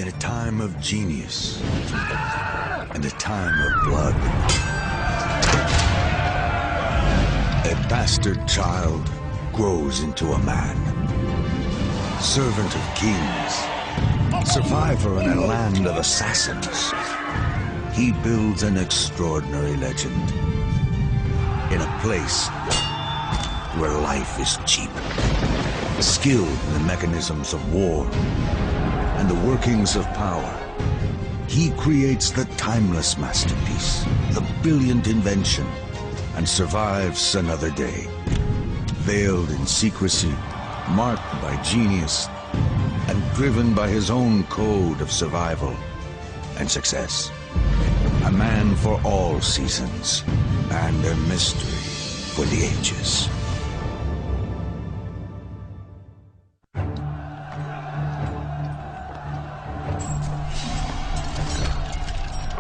in a time of genius and a time of blood. A bastard child grows into a man, servant of kings, survivor in a land of assassins. He builds an extraordinary legend in a place where life is cheap, skilled in the mechanisms of war and the workings of power. He creates the timeless masterpiece, the brilliant invention, and survives another day, veiled in secrecy, marked by genius, and driven by his own code of survival and success. A man for all seasons, and a mystery for the ages.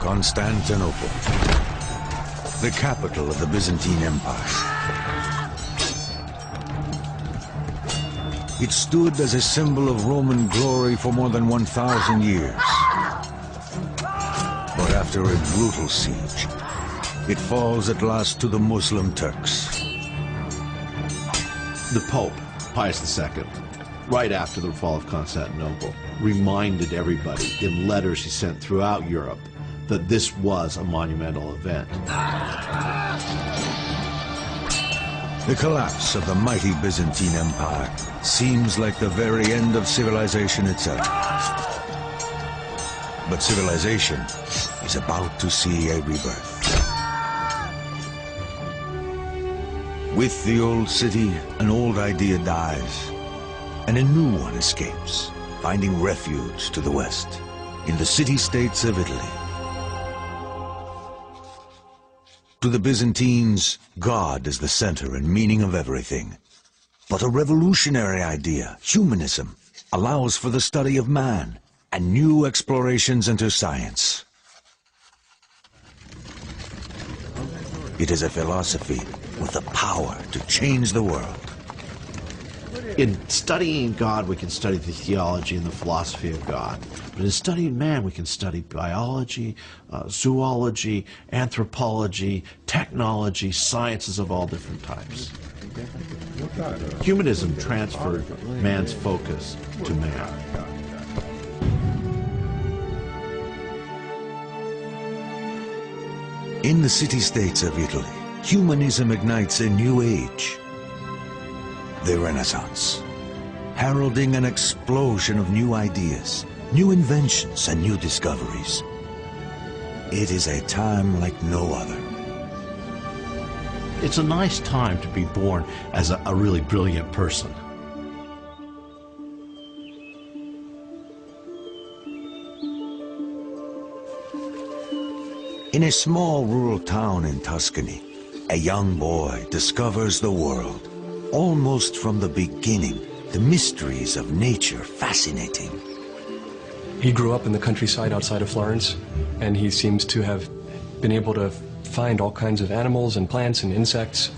Constantinople, the capital of the Byzantine Empire. It stood as a symbol of Roman glory for more than 1,000 years. But after a brutal siege, it falls at last to the Muslim Turks. The Pope, Pius II, right after the fall of Constantinople, reminded everybody in letters he sent throughout Europe that this was a monumental event. The collapse of the mighty Byzantine Empire seems like the very end of civilization itself. But civilization is about to see a rebirth. With the old city, an old idea dies, and a new one escapes, finding refuge to the west, in the city-states of Italy. To the Byzantines, God is the center and meaning of everything. But a revolutionary idea, humanism, allows for the study of man and new explorations into science. It is a philosophy with the power to change the world. In studying God, we can study the theology and the philosophy of God. But in studying man, we can study biology, zoology, anthropology, technology, sciences of all different types. Humanism transferred man's focus to man. In the city-states of Italy, humanism ignites a new age. The Renaissance, heralding an explosion of new ideas, new inventions, and new discoveries. It is a time like no other. It's a nice time to be born as a really brilliant person. In a small rural town in Tuscany, a young boy discovers the world. Almost from the beginning, the mysteries of nature fascinating. He grew up in the countryside outside of Florence, and he seems to have been able to find all kinds of animals and plants and insects.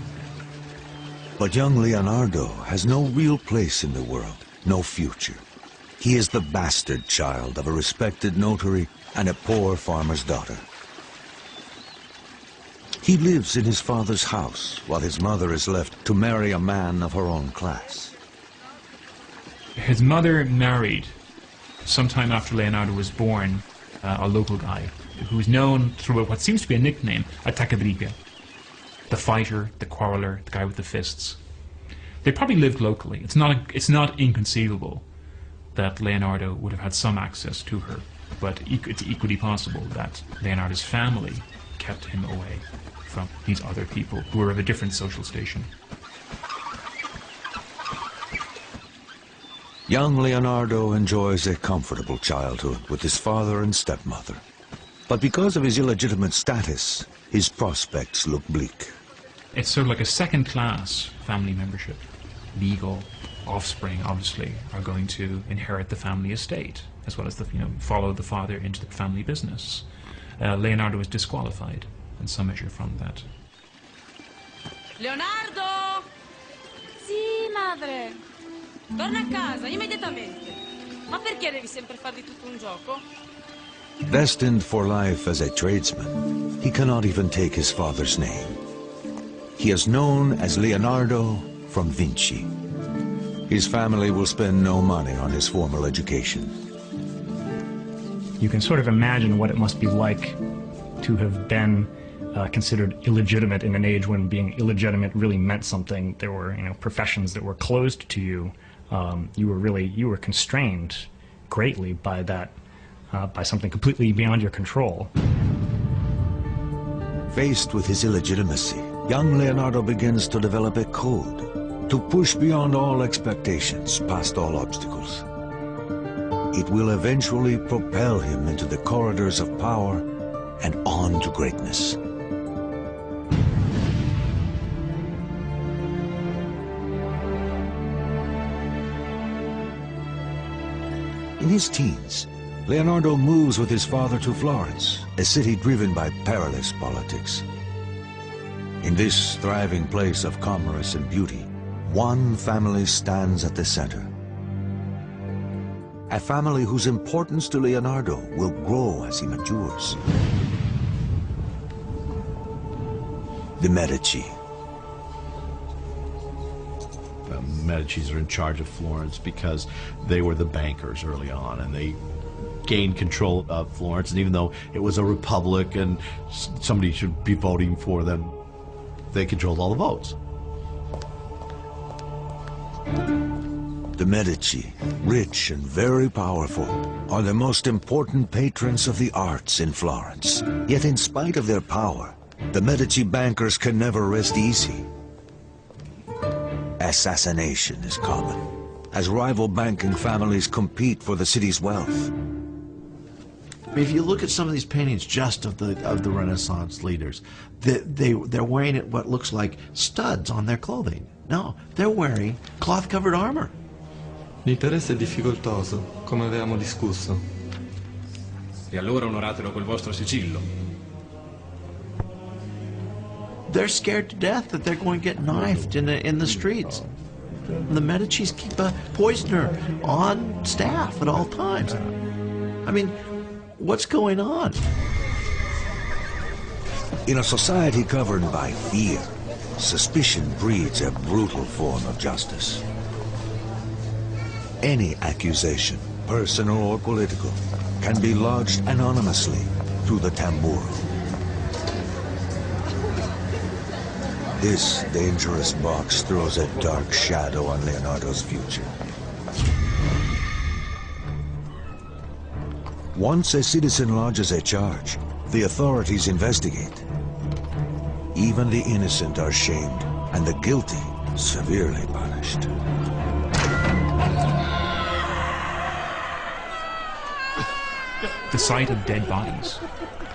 But young Leonardo has no real place in the world, no future. He is the bastard child of a respected notary and a poor farmer's daughter. He lives in his father's house, while his mother is left to marry a man of her own class. His mother married, sometime after Leonardo was born, a local guy who is known through what seems to be a nickname, Attaccabriga. The fighter, the quarreler, the guy with the fists. They probably lived locally. It's not inconceivable that Leonardo would have had some access to her, but it's equally possible that Leonardo's family kept him away from these other people who were of a different social station. Young Leonardo enjoys a comfortable childhood with his father and stepmother. But because of his illegitimate status, his prospects look bleak. It's sort of like a second-class family membership. Legal offspring, obviously, are going to inherit the family estate, as well as follow the father into the family business. Leonardo is disqualified in some measure from that. Leonardo! Sì, madre. Torna a casa, immediatamente. Ma perché devi sempre fare di tutto un gioco? Destined for life as a tradesman, he cannot even take his father's name. He is known as Leonardo from Vinci. His family will spend no money on his formal education. You can sort of imagine what it must be like to have been considered illegitimate in an age when being illegitimate really meant something. There were, professions that were closed to you. You were constrained greatly by that, by something completely beyond your control. Faced with his illegitimacy, young Leonardo begins to develop a code to push beyond all expectations, past all obstacles. It will eventually propel him into the corridors of power and on to greatness. In his teens, Leonardo moves with his father to Florence, a city driven by perilous politics. In this thriving place of commerce and beauty, one family stands at the center. A family whose importance to Leonardo will grow as he matures. The Medici. The Medicis are in charge of Florence because they were the bankers early on, and they gained control of Florence. And even though it was a republic and somebody should be voting for them, they controlled all the votes. The Medici, rich and very powerful, are the most important patrons of the arts in Florence. Yet in spite of their power, the Medici bankers can never rest easy. Assassination is common, as rival banking families compete for the city's wealth. I mean, if you look at some of these paintings just of the Renaissance leaders, they're wearing what looks like studs on their clothing. No, they're wearing cloth-covered armor. L'interesse è difficoltoso, come avevamo discusso. E allora onoratelo col vostro sigillo. They're scared to death that they're going to get knifed in the streets. The Medicis keep a poisoner on staff at all times. I mean, what's going on? In a society governed by fear, suspicion breeds a brutal form of justice. Any accusation, personal or political, can be lodged anonymously through the tamburo. This dangerous box throws a dark shadow on Leonardo's future. Once a citizen lodges a charge, the authorities investigate. Even the innocent are shamed, and the guilty severely punished. The sight of dead bodies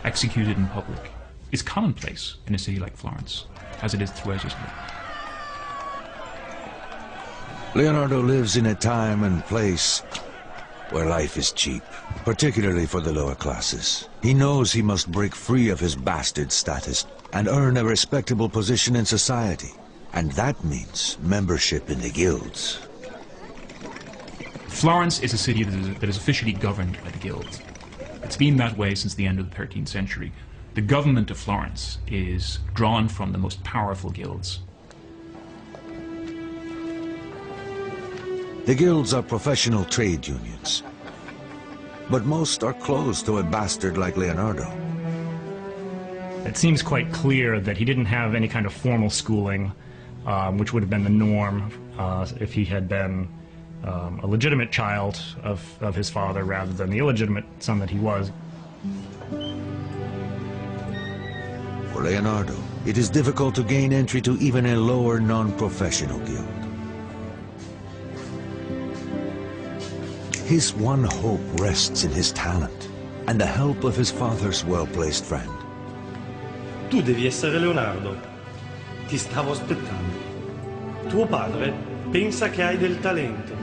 executed in public is commonplace in a city like Florence, as it is throughout Italy. Leonardo lives in a time and place where life is cheap, particularly for the lower classes. He knows he must break free of his bastard status and earn a respectable position in society. And that means membership in the guilds. Florence is a city that is officially governed by the guilds. It's been that way since the end of the 13th century. The government of Florence is drawn from the most powerful guilds. The guilds are professional trade unions, but most are closed to a bastard like Leonardo. It seems quite clear that he didn't have any kind of formal schooling, which would have been the norm if he had been a legitimate child of his father rather than the illegitimate son that he was. For Leonardo, it is difficult to gain entry to even a lower non-professional guild. His one hope rests in his talent and the help of his father's well-placed friend. Tu devi essere Leonardo. Ti stavo aspettando. Tuo padre pensa che hai del talento.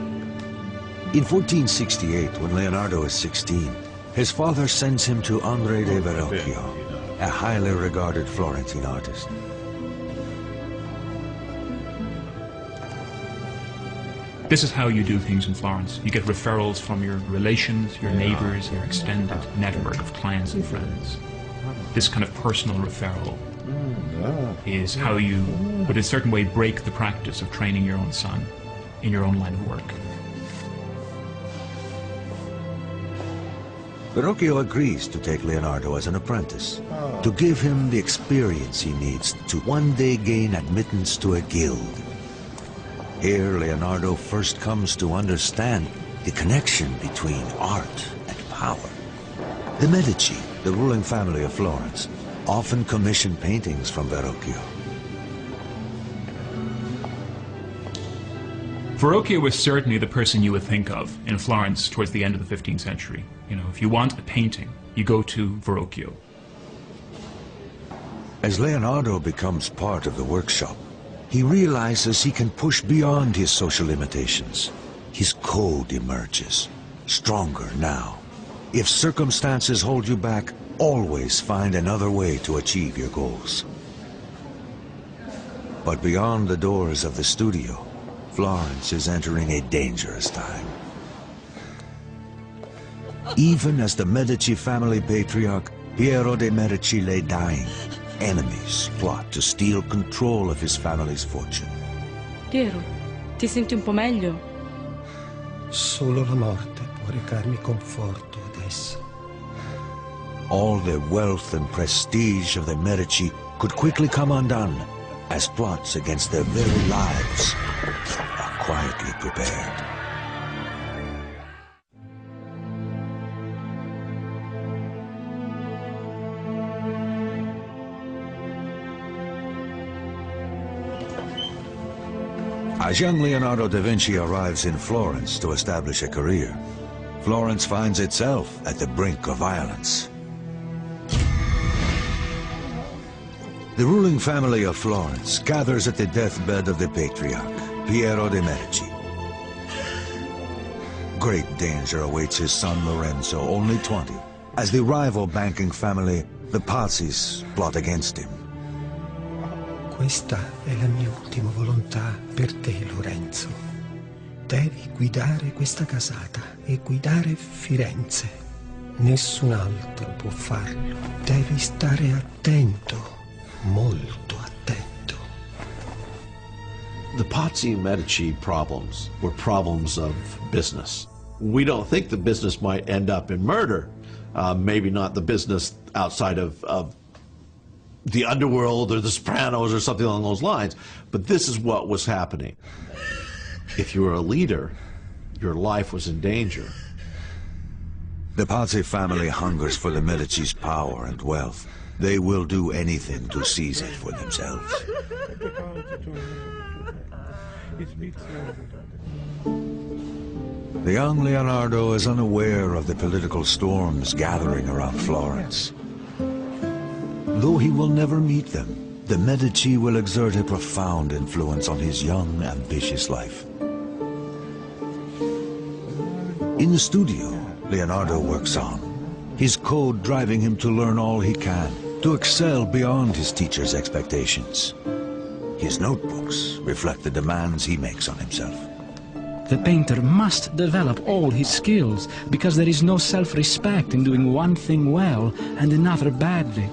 In 1468, when Leonardo is 16, his father sends him to Andrea de Verrocchio, a highly regarded Florentine artist. This is how you do things in Florence. You get referrals from your relations, your neighbors, your extended network of clients and friends. This kind of personal referral is how you, in a certain way, break the practice of training your own son in your own line of work. Verrocchio agrees to take Leonardo as an apprentice, to give him the experience he needs to one day gain admittance to a guild. Here, Leonardo first comes to understand the connection between art and power. The Medici, the ruling family of Florence, often commissioned paintings from Verrocchio. Verrocchio was certainly the person you would think of in Florence towards the end of the 15th century. You know, if you want a painting, you go to Verrocchio. As Leonardo becomes part of the workshop, he realizes he can push beyond his social limitations. His code emerges, stronger now. If circumstances hold you back, always find another way to achieve your goals. But beyond the doors of the studio, Florence is entering a dangerous time. Even as the Medici family patriarch, Piero de' Medici, lay dying, enemies plot to steal control of his family's fortune. Piero, ti senti un po' meglio? Solo la morte può recarmi conforto adesso. All the wealth and prestige of the Medici could quickly come undone as plots against their very lives are quietly prepared. As young Leonardo da Vinci arrives in Florence to establish a career, Florence finds itself at the brink of violence. The ruling family of Florence gathers at the deathbed of the patriarch, Piero de' Medici. Great danger awaits his son Lorenzo, only 20, as the rival banking family, the Pazis, plot against him. Questa è la mia ultima volontà per te, Lorenzo. Devi guidare questa casata e guidare Firenze. Nessun altro può farlo. Devi stare attento, molto attento. The Pazzi and Medici problems were problems of business. We don't think the business might end up in murder. Maybe not the business outside of the underworld or the Sopranos or something along those lines, but this is what was happening. If you were a leader, your life was in danger. The Pazzi family hungers for the Medici's power and wealth. They will do anything to seize it for themselves. The young Leonardo is unaware of the political storms gathering around Florence. Though he will never meet them, the Medici will exert a profound influence on his young, ambitious life. In the studio, Leonardo works on, his code driving him to learn all he can, to excel beyond his teacher's expectations. His notebooks reflect the demands he makes on himself. The painter must develop all his skills, because there is no self-respect in doing one thing well and another badly.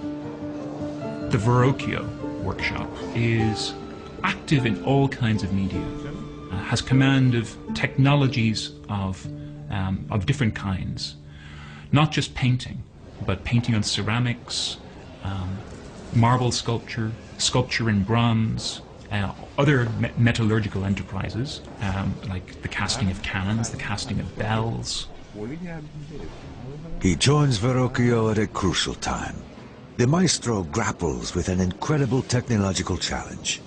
The Verrocchio workshop is active in all kinds of media, has command of technologies of different kinds. Not just painting, but painting on ceramics, marble sculpture, sculpture in bronze, other metallurgical enterprises, like the casting of cannons, the casting of bells. He joins Verrocchio at a crucial time. The maestro grapples with an incredible technological challenge.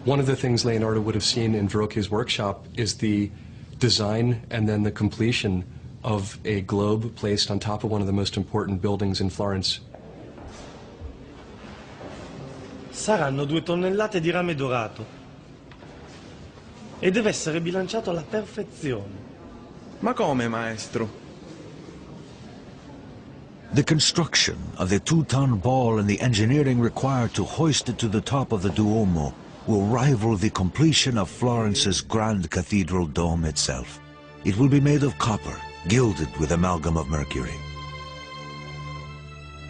One of the things Leonardo would have seen in Verrocchio's workshop is the design and then the completion of a globe placed on top of one of the most important buildings in Florence. Saranno 2 tonnellate di rame dorato e deve essere bilanciato alla perfezione. Ma come, maestro? The construction of the 2-ton ball and the engineering required to hoist it to the top of the Duomo will rival the completion of Florence's grand cathedral dome itself. It will be made of copper, gilded with amalgam of mercury.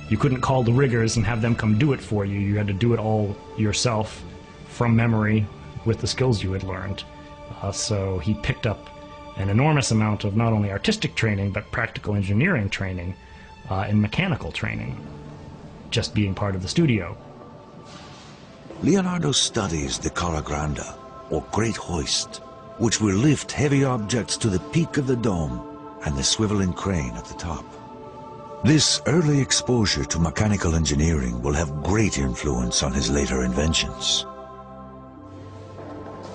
You couldn't call the riggers and have them come do it for you. You had to do it all yourself from memory with the skills you had learned. So he picked up an enormous amount of not only artistic training, but practical engineering training and mechanical training, just being part of the studio. Leonardo studies the Cara Granda, or Great Hoist, which will lift heavy objects to the peak of the dome and the swiveling crane at the top. This early exposure to mechanical engineering will have great influence on his later inventions.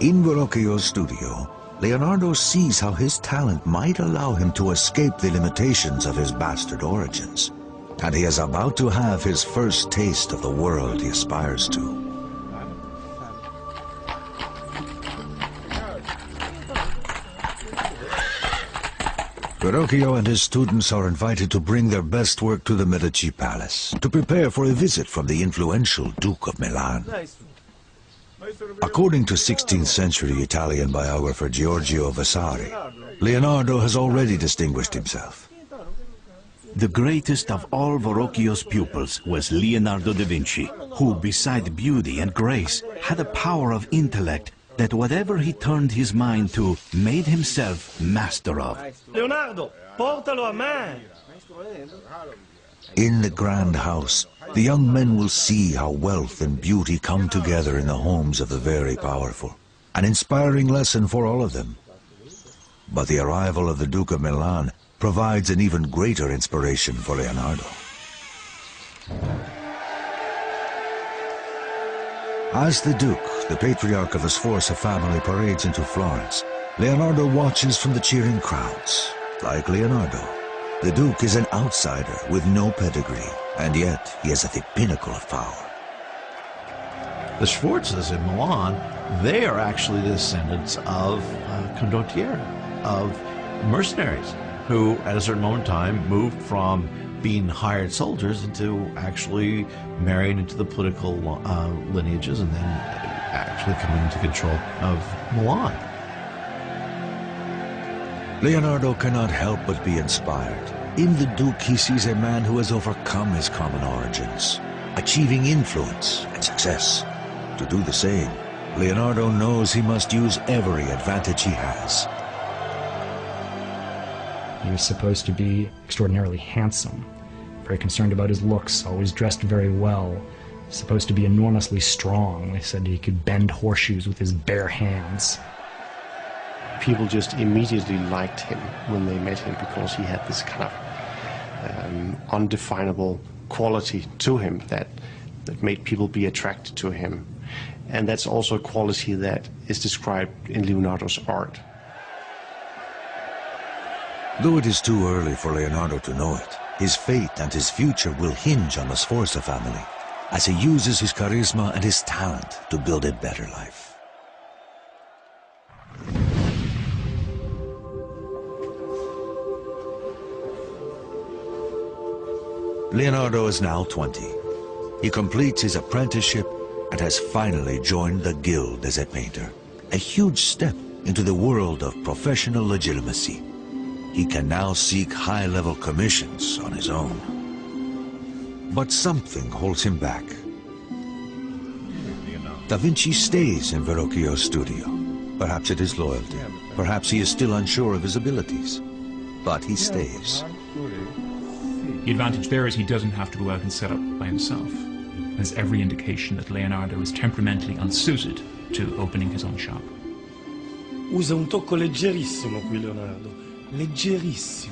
In Verrocchio's studio, Leonardo sees how his talent might allow him to escape the limitations of his bastard origins, and he is about to have his first taste of the world he aspires to. Verrocchio and his students are invited to bring their best work to the Medici Palace to prepare for a visit from the influential Duke of Milan. According to 16th century Italian biographer Giorgio Vasari, Leonardo has already distinguished himself. The greatest of all Verrocchio's pupils was Leonardo da Vinci, who, beside beauty and grace, had a power of intellect that whatever he turned his mind to, made himself master of. Leonardo, portalo a me! In the grand house, the young men will see how wealth and beauty come together in the homes of the very powerful. An inspiring lesson for all of them. But the arrival of the Duke of Milan provides an even greater inspiration for Leonardo. As the Duke, the patriarch of the Sforza family, parades into Florence, Leonardo watches from the cheering crowds. Like Leonardo, the Duke is an outsider with no pedigree, and yet he is at the pinnacle of power. The Sforzas in Milan, they are actually the descendants of condottieri, of mercenaries, who at a certain moment in time moved from being hired soldiers into actually marrying into the political lineages and then actually coming into control of Milan. Leonardo cannot help but be inspired. In the Duke, he sees a man who has overcome his common origins, achieving influence and success. To do the same, Leonardo knows he must use every advantage he has. He was supposed to be extraordinarily handsome, very concerned about his looks, always dressed very well, supposed to be enormously strong. They said he could bend horseshoes with his bare hands. People just immediately liked him when they met him because he had this kind of undefinable quality to him that made people be attracted to him. And that's also a quality that is described in Leonardo's art. Though it is too early for Leonardo to know it, his fate and his future will hinge on the Sforza family as he uses his charisma and his talent to build a better life. Leonardo is now 20. He completes his apprenticeship and has finally joined the guild as a painter. A huge step into the world of professional legitimacy. He can now seek high-level commissions on his own. But something holds him back. Da Vinci stays in Verrocchio's studio. Perhaps it is loyalty. Perhaps he is still unsure of his abilities. But he stays. The advantage there is he doesn't have to go out and set up by himself. There's every indication that Leonardo is temperamentally unsuited to opening his own shop. Usa un tocco leggerissimo qui, Leonardo. Leggerissimo.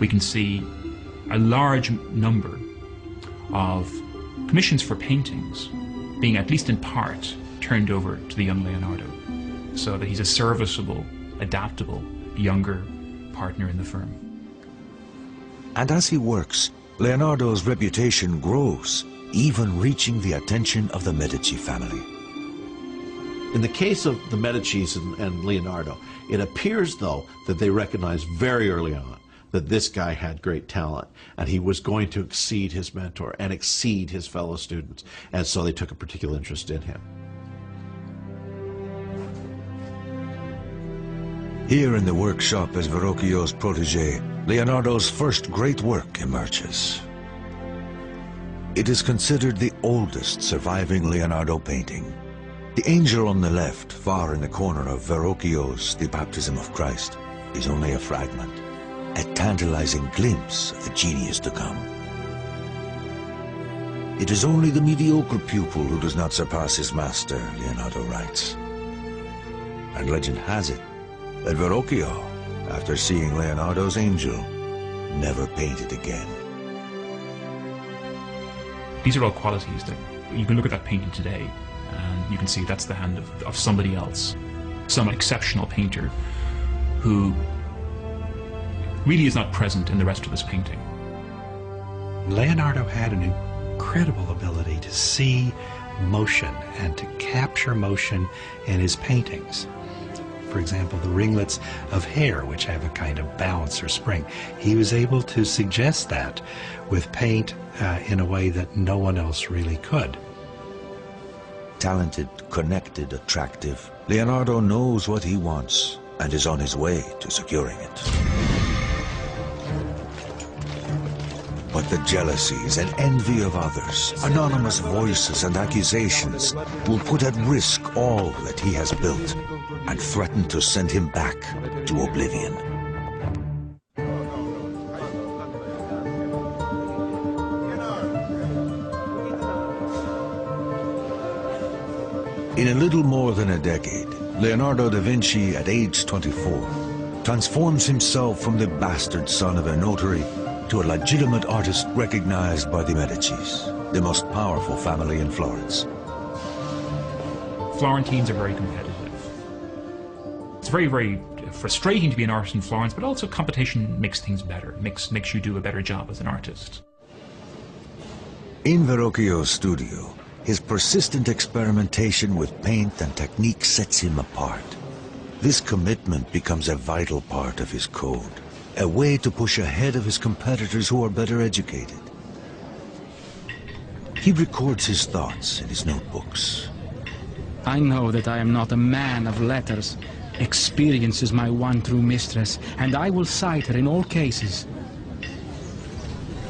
We can see a large number of commissions for paintings being, at least in part, turned over to the young Leonardo, so that he's a serviceable, adaptable, younger partner in the firm. And as he works, Leonardo's reputation grows, even reaching the attention of the Medici family. In the case of the Medicis and Leonardo, it appears, though, that they recognize very early on that this guy had great talent, and he was going to exceed his mentor and exceed his fellow students, and so they took a particular interest in him. Here in the workshop as Verrocchio's protege, Leonardo's first great work emerges. It is considered the oldest surviving Leonardo painting. The angel on the left, far in the corner of Verrocchio's The Baptism of Christ, is only a fragment, a tantalizing glimpse of the genius to come. It is only the mediocre pupil who does not surpass his master, Leonardo writes. And legend has it that Verrocchio, after seeing Leonardo's angel, never painted again. These are all qualities that you can look at that painting today and you can see that's the hand of somebody else, some exceptional painter who really is not present in the rest of this painting. Leonardo had an incredible ability to see motion and to capture motion in his paintings. For example, the ringlets of hair, which have a kind of bounce or spring. He was able to suggest that with paint in a way that no one else really could. Talented, connected, attractive, Leonardo knows what he wants and is on his way to securing it. But the jealousies and envy of others, anonymous voices and accusations will put at risk all that he has built and threaten to send him back to oblivion. In a little more than a decade, Leonardo da Vinci, at age 24, transforms himself from the bastard son of a notary to a legitimate artist recognized by the Medicis, the most powerful family in Florence. Florentines are very competitive. It's very, very frustrating to be an artist in Florence, but also competition makes things better, makes you do a better job as an artist. In Verrocchio's studio, his persistent experimentation with paint and technique sets him apart. This commitment becomes a vital part of his code, a way to push ahead of his competitors who are better educated. He records his thoughts in his notebooks. I know that I am not a man of letters. Experience is my one true mistress, and I will cite her in all cases.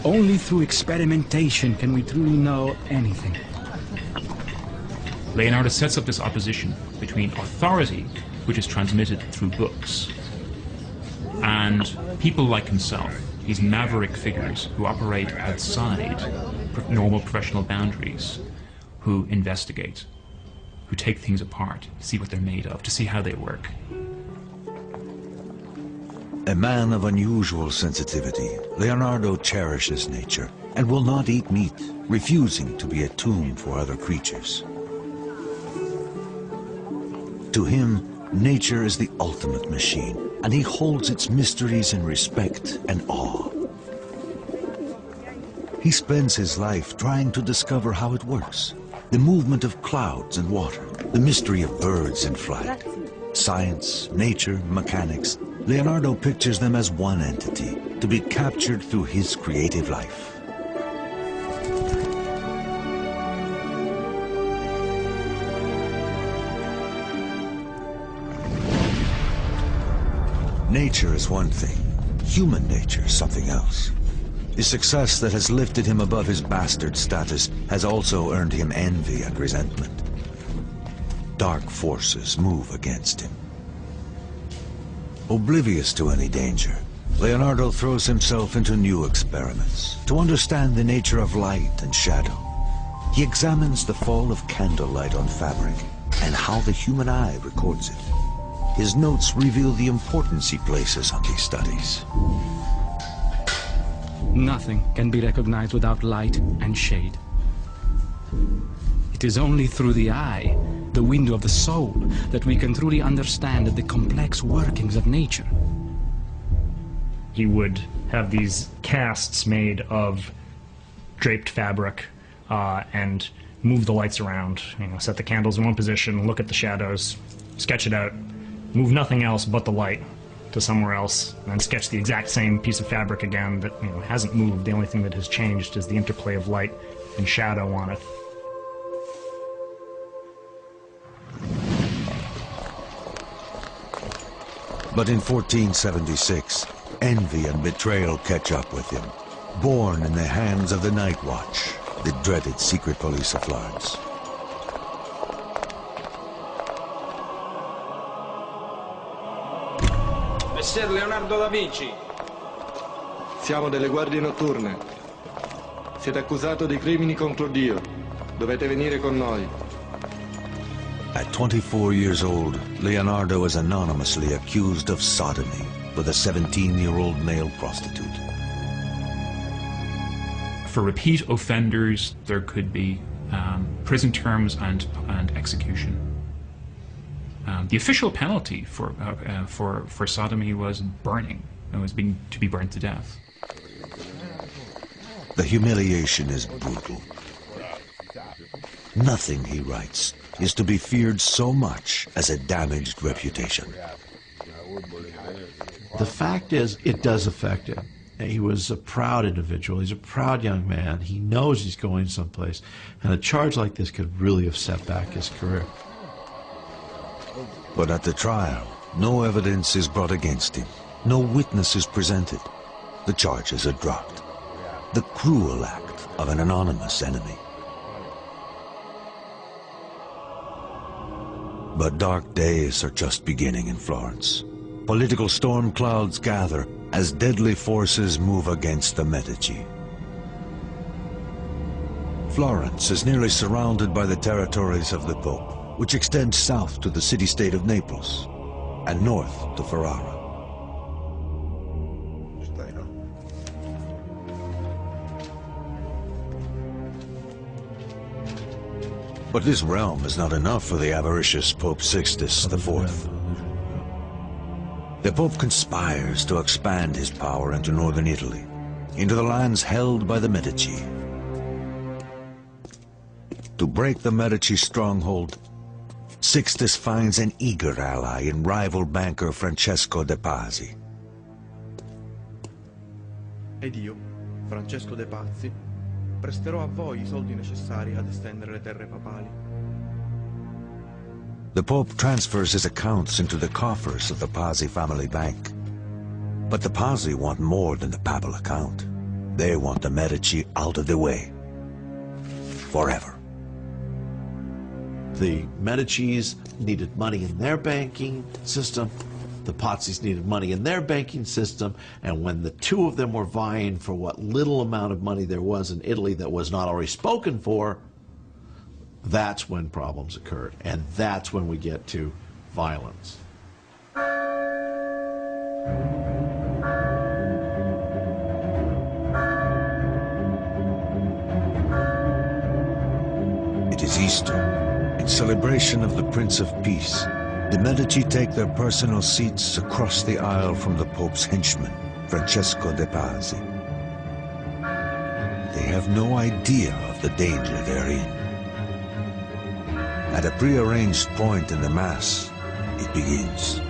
Only through experimentation can we truly know anything. Leonardo sets up this opposition between authority, which is transmitted through books, and people like himself, these maverick figures who operate outside normal professional boundaries, who investigate, who take things apart, to see what they're made of, to see how they work. A man of unusual sensitivity, Leonardo cherishes nature and will not eat meat, refusing to be a tomb for other creatures. To him, nature is the ultimate machine, and he holds its mysteries in respect and awe. He spends his life trying to discover how it works. The movement of clouds and water, the mystery of birds in flight. Science, nature, mechanics, Leonardo pictures them as one entity, to be captured through his creative life. Nature is one thing, human nature is something else. The success that has lifted him above his bastard status has also earned him envy and resentment. Dark forces move against him. Oblivious to any danger, Leonardo throws himself into new experiments to understand the nature of light and shadow. He examines the fall of candlelight on fabric and how the human eye records it. His notes reveal the importance he places on these studies. Nothing can be recognized without light and shade. It is only through the eye, the window of the soul, that we can truly understand the complex workings of nature. He would have these casts made of draped fabric and move the lights around, set the candles in one position, look at the shadows, sketch it out, move nothing else but the light, to somewhere else and then sketch the exact same piece of fabric again that hasn't moved. The only thing that has changed is the interplay of light and shadow on it. But in 1476, envy and betrayal catch up with him, born in the hands of the Night Watch, the dreaded secret police of Florence. Messer Leonardo da Vinci. Siamo delle guardie notturne. Siete accusato di crimini contro Dio. Dovete venire con noi. At 24 years old, Leonardo is anonymously accused of sodomy with a 17-year-old male prostitute. For repeat offenders, there could be prison terms and execution. The official penalty for sodomy was burning. It was to be burnt to death. The humiliation is brutal. Nothing, he writes, is to be feared so much as a damaged reputation. The fact is, it does affect him. He was a proud individual. He's a proud young man. He knows he's going someplace. And a charge like this could really have set back his career. But at the trial, no evidence is brought against him. No witness is presented. The charges are dropped. The cruel act of an anonymous enemy. But dark days are just beginning in Florence. Political storm clouds gather as deadly forces move against the Medici. Florence is nearly surrounded by the territories of the Pope, which extends south to the city-state of Naples and north to Ferrara. But this realm is not enough for the avaricious Pope Sixtus IV. The Pope conspires to expand his power into northern Italy, into the lands held by the Medici. To break the Medici stronghold, Sixtus finds an eager ally in rival banker Francesco de Pazzi. Ed io, Francesco de Pazzi, presterò a voi I soldi necessari ad estendere le terre papali. The Pope transfers his accounts into the coffers of the Pazzi family bank. But the Pazzi want more than the papal account. They want the Medici out of the way. Forever. The Medicis needed money in their banking system. The Pazzis needed money in their banking system. And when the two of them were vying for what little amount of money there was in Italy that was not already spoken for, that's when problems occurred. And that's when we get to violence. It is Easter. In celebration of the Prince of Peace, the Medici take their personal seats across the aisle from the Pope's henchman, Francesco de Pazzi. They have no idea of the danger they're in. At a prearranged point in the Mass, it begins.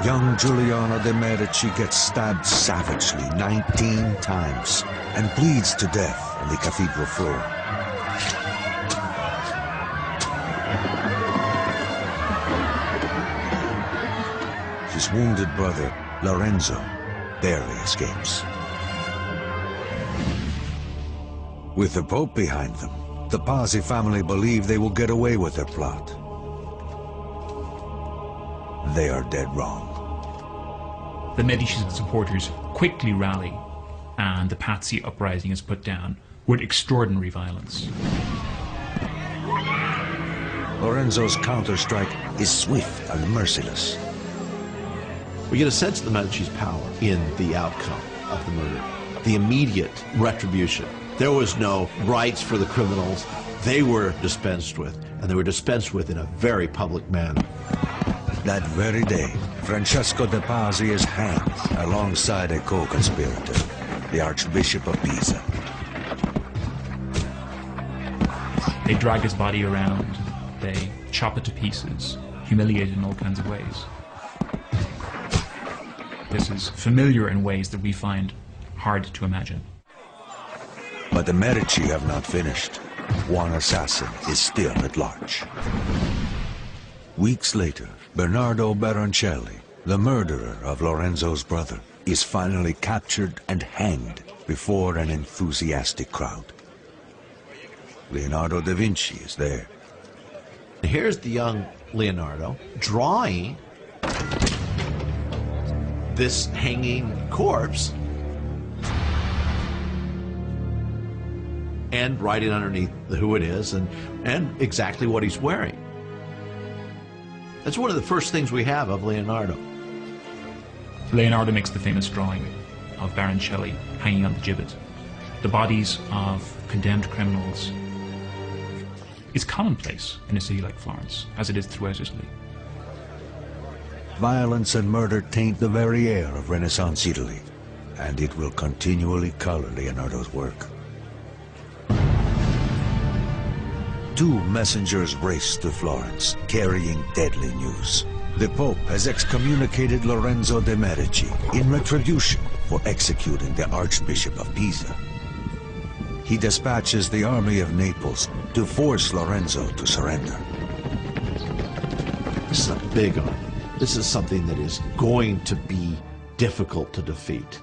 Young Giuliano de' Medici gets stabbed savagely 19 times and bleeds to death on the cathedral floor. His wounded brother, Lorenzo, barely escapes. With the Pope behind them, the Pazzi family believe they will get away with their plot. They are dead wrong. The Medici supporters quickly rally, and the Pazzi uprising is put down with extraordinary violence. Lorenzo's counter-strike is swift and merciless. We get a sense of the Medici's power in the outcome of the murder, the immediate retribution There was no rights for the criminals. They were dispensed with, and they were dispensed with in a very public manner. That very day, Francesco de' Pazzi is hanged alongside a co-conspirator, the Archbishop of Pisa. They drag his body around, they chop it to pieces, humiliate it in all kinds of ways. This is familiar in ways that we find hard to imagine. But the Medici have not finished. One assassin is still at large. Weeks later, Bernardo Baroncelli, the murderer of Lorenzo's brother, is finally captured and hanged before an enthusiastic crowd. Leonardo da Vinci is there. Here's the young Leonardo drawing this hanging corpse and writing underneath who it is and exactly what he's wearing. That's one of the first things we have of Leonardo. Leonardo makes the famous drawing of Baroncelli hanging on the gibbet. The bodies of condemned criminals is commonplace in a city like Florence, as it is throughout Italy. Violence and murder taint the very air of Renaissance Italy, and it will continually color Leonardo's work. Two messengers race to Florence, carrying deadly news. The Pope has excommunicated Lorenzo de' Medici in retribution for executing the Archbishop of Pisa. He dispatches the army of Naples to force Lorenzo to surrender. This is a big army. This is something that is going to be difficult to defeat,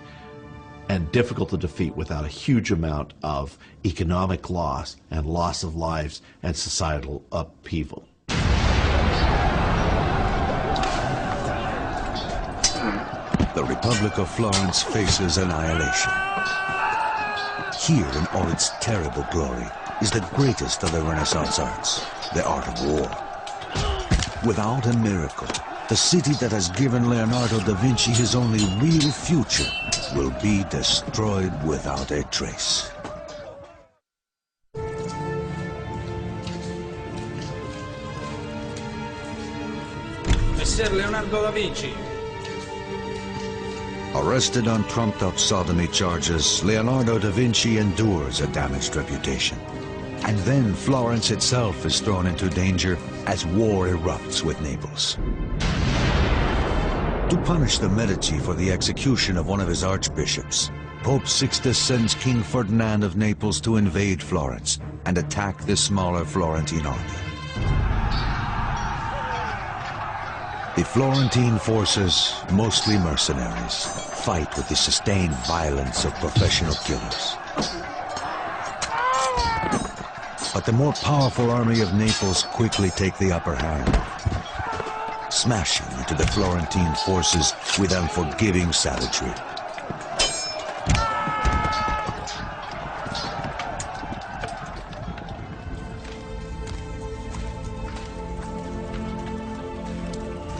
and difficult to defeat without a huge amount of economic loss and loss of lives and societal upheaval. The Republic of Florence faces annihilation. Here in all its terrible glory is the greatest of the Renaissance arts, the art of war. Without a miracle, the city that has given Leonardo da Vinci his only real future will be destroyed without a trace. Messer Leonardo da Vinci. Arrested on trumped-up sodomy charges, Leonardo da Vinci endures a damaged reputation. And then Florence itself is thrown into danger as war erupts with Naples. To punish the Medici for the execution of one of his archbishops, Pope Sixtus sends King Ferdinand of Naples to invade Florence and attack the smaller Florentine army. The Florentine forces, mostly mercenaries, fight with the sustained violence of professional killers. But the more powerful army of Naples quickly take the upper hand, smashing into the Florentine forces with unforgiving savagery.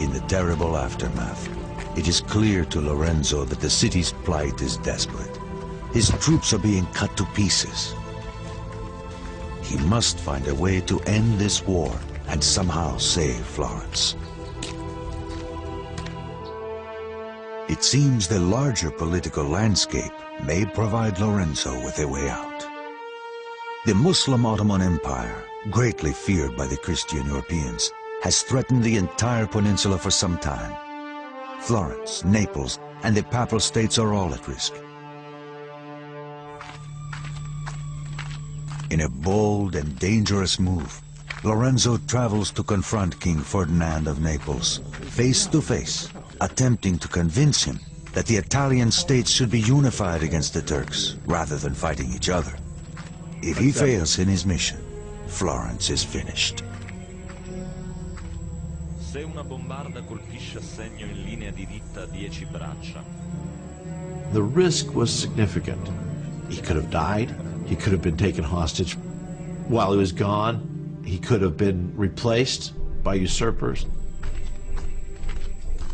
In the terrible aftermath, it is clear to Lorenzo that the city's plight is desperate. His troops are being cut to pieces. He must find a way to end this war and somehow save Florence. It seems the larger political landscape may provide Lorenzo with a way out. The Muslim Ottoman Empire, greatly feared by the Christian Europeans, has threatened the entire peninsula for some time. Florence, Naples, and the Papal States are all at risk. In a bold and dangerous move, Lorenzo travels to confront King Ferdinand of Naples, face to face, attempting to convince him that the Italian states should be unified against the Turks, rather than fighting each other. If he fails in his mission, Florence is finished. Se una bombarda colpisce a segno in linea diritta 10 braccia. The risk was significant. He could have died. He could have been taken hostage while he was gone. He could have been replaced by usurpers.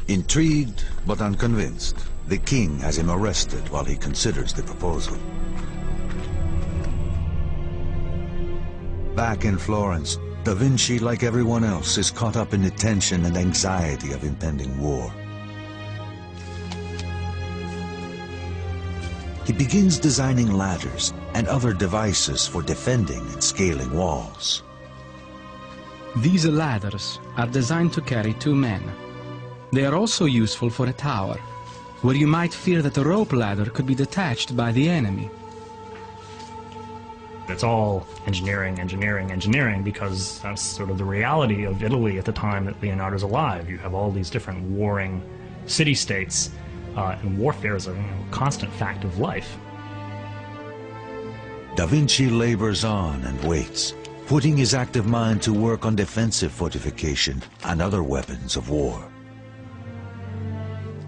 Intrigued but unconvinced, the king has him arrested while he considers the proposal. Back in Florence, Da Vinci, like everyone else, is caught up in the tension and anxiety of impending war. He begins designing ladders and other devices for defending and scaling walls. These ladders are designed to carry 2 men. They are also useful for a tower, where you might fear that a rope ladder could be detached by the enemy. It's all engineering, engineering, engineering, because that's sort of the reality of Italy at the time that Leonardo's alive. You have all these different warring city-states, and warfare is a constant fact of life. Da Vinci labors on and waits, putting his active mind to work on defensive fortification and other weapons of war.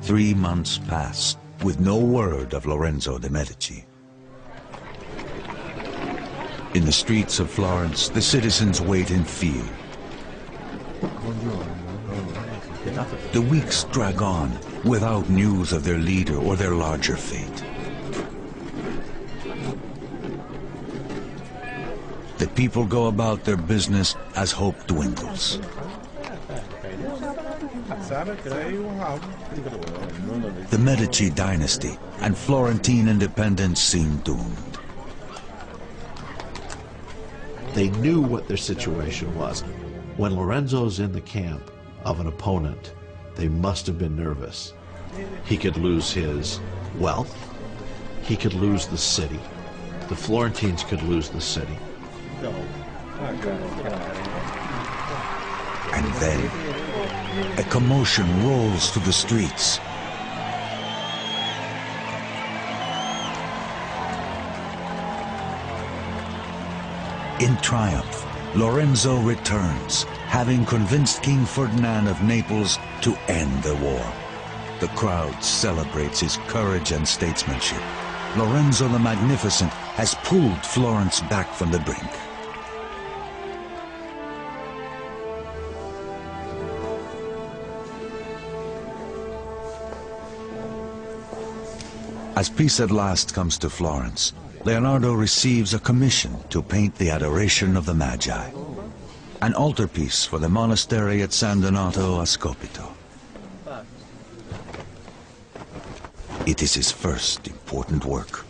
3 months pass with no word of Lorenzo de' Medici. In the streets of Florence, the citizens wait in fear. The weeks drag on without news of their leader or their larger fate. The people go about their business as hope dwindles. The Medici dynasty and Florentine independence seem doomed. They knew what their situation was. When Lorenzo's in the camp of an opponent, they must have been nervous. He could lose his wealth. He could lose the city. The Florentines could lose the city. And then, a commotion rolls through the streets. In triumph, Lorenzo returns, having convinced King Ferdinand of Naples to end the war. The crowd celebrates his courage and statesmanship. Lorenzo the Magnificent has pulled Florence back from the brink. As peace at last comes to Florence, Leonardo receives a commission to paint the Adoration of the Magi, an altarpiece for the monastery at San Donato a Scopito. It is his first important work.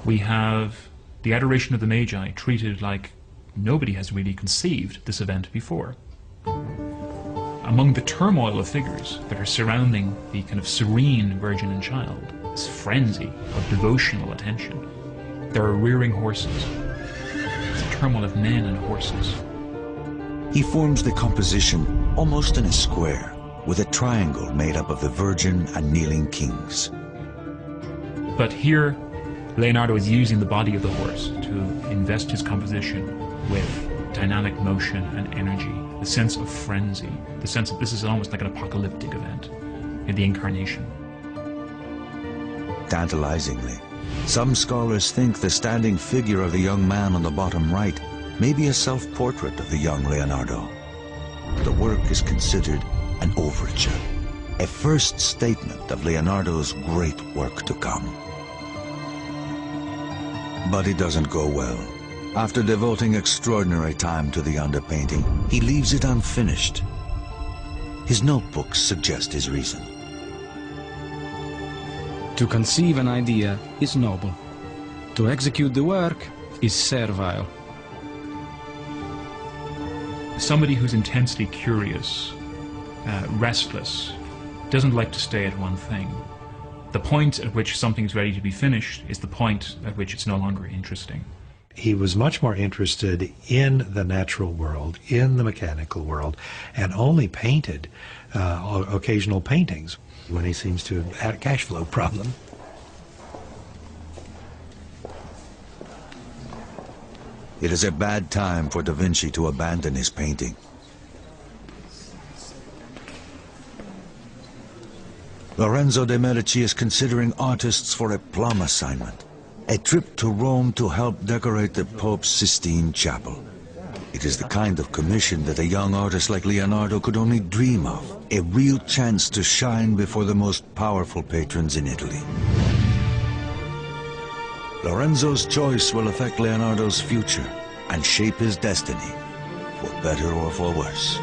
We have the Adoration of the Magi treated like nobody has really conceived this event before. Among the turmoil of figures that are surrounding the kind of serene Virgin and Child, this frenzy of devotional attention, there are rearing horses. It's a turmoil of men and horses. He forms the composition almost in a square, with a triangle made up of the Virgin and kneeling kings. But here, Leonardo is using the body of the horse to invest his composition with dynamic motion and energy, the sense of frenzy, the sense that this is almost like an apocalyptic event in the incarnation. Tantalizingly, some scholars think the standing figure of the young man on the bottom right may be a self-portrait of the young Leonardo. The work is considered an overture, a first statement of Leonardo's great work to come. But it doesn't go well. After devoting extraordinary time to the underpainting, he leaves it unfinished. His notebooks suggest his reason. To conceive an idea is noble. To execute the work is servile. Somebody who's intensely curious, restless, doesn't like to stay at one thing. The point at which something's ready to be finished is the point at which it's no longer interesting. He was much more interested in the natural world, in the mechanical world, and only painted occasional paintings when he seems to have had a cash flow problem. It is a bad time for Da Vinci to abandon his painting. Lorenzo de' Medici is considering artists for a plum assignment, a trip to Rome to help decorate the Pope's Sistine Chapel. It is the kind of commission that a young artist like Leonardo could only dream of, a real chance to shine before the most powerful patrons in Italy. Lorenzo's choice will affect Leonardo's future and shape his destiny, for better or for worse.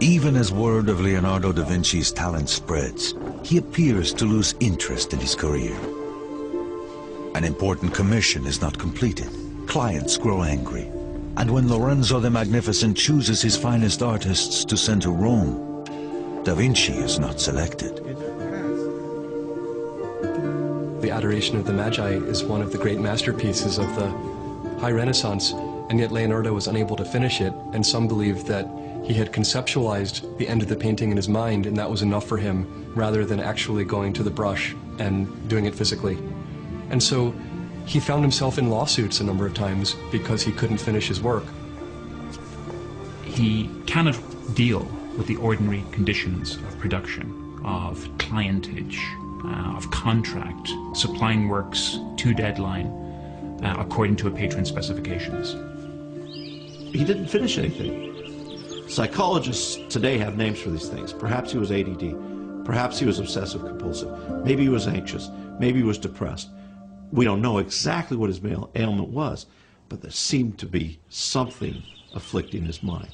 Even as word of Leonardo da Vinci's talent spreads, he appears to lose interest in his career. An important commission is not completed. Clients grow angry. And when Lorenzo the Magnificent chooses his finest artists to send to Rome, Da Vinci is not selected. The Adoration of the Magi is one of the great masterpieces of the High Renaissance, and yet Leonardo was unable to finish it, and some believe that he had conceptualized the end of the painting in his mind, and that was enough for him, rather than actually going to the brush and doing it physically. And so he found himself in lawsuits a number of times because he couldn't finish his work. He cannot deal with the ordinary conditions of production, of clientage, of contract, supplying works to deadline according to a patron's specifications. He didn't finish anything. Psychologists today have names for these things. Perhaps he was ADD. Perhaps he was obsessive compulsive. Maybe he was anxious. Maybe he was depressed. We don't know exactly what his ailment was, but there seemed to be something afflicting his mind.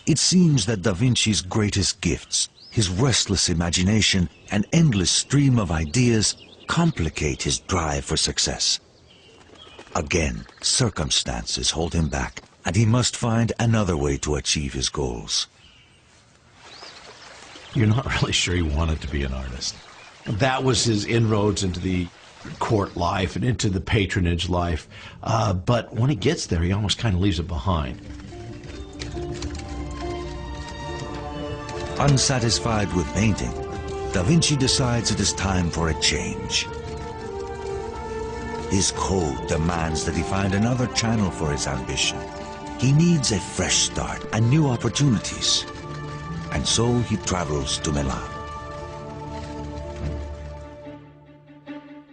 It seems that Da Vinci's greatest gifts, his restless imagination and endless stream of ideas, complicate his drive for success. Again, circumstances hold him back, and he must find another way to achieve his goals. You're not really sure he wanted to be an artist. That was his inroads into the court life and into the patronage life. But when he gets there, he almost kind of leaves it behind. Unsatisfied with painting, Da Vinci decides it is time for a change. His code demands that he find another channel for his ambition. He needs a fresh start and new opportunities. And so he travels to Milan.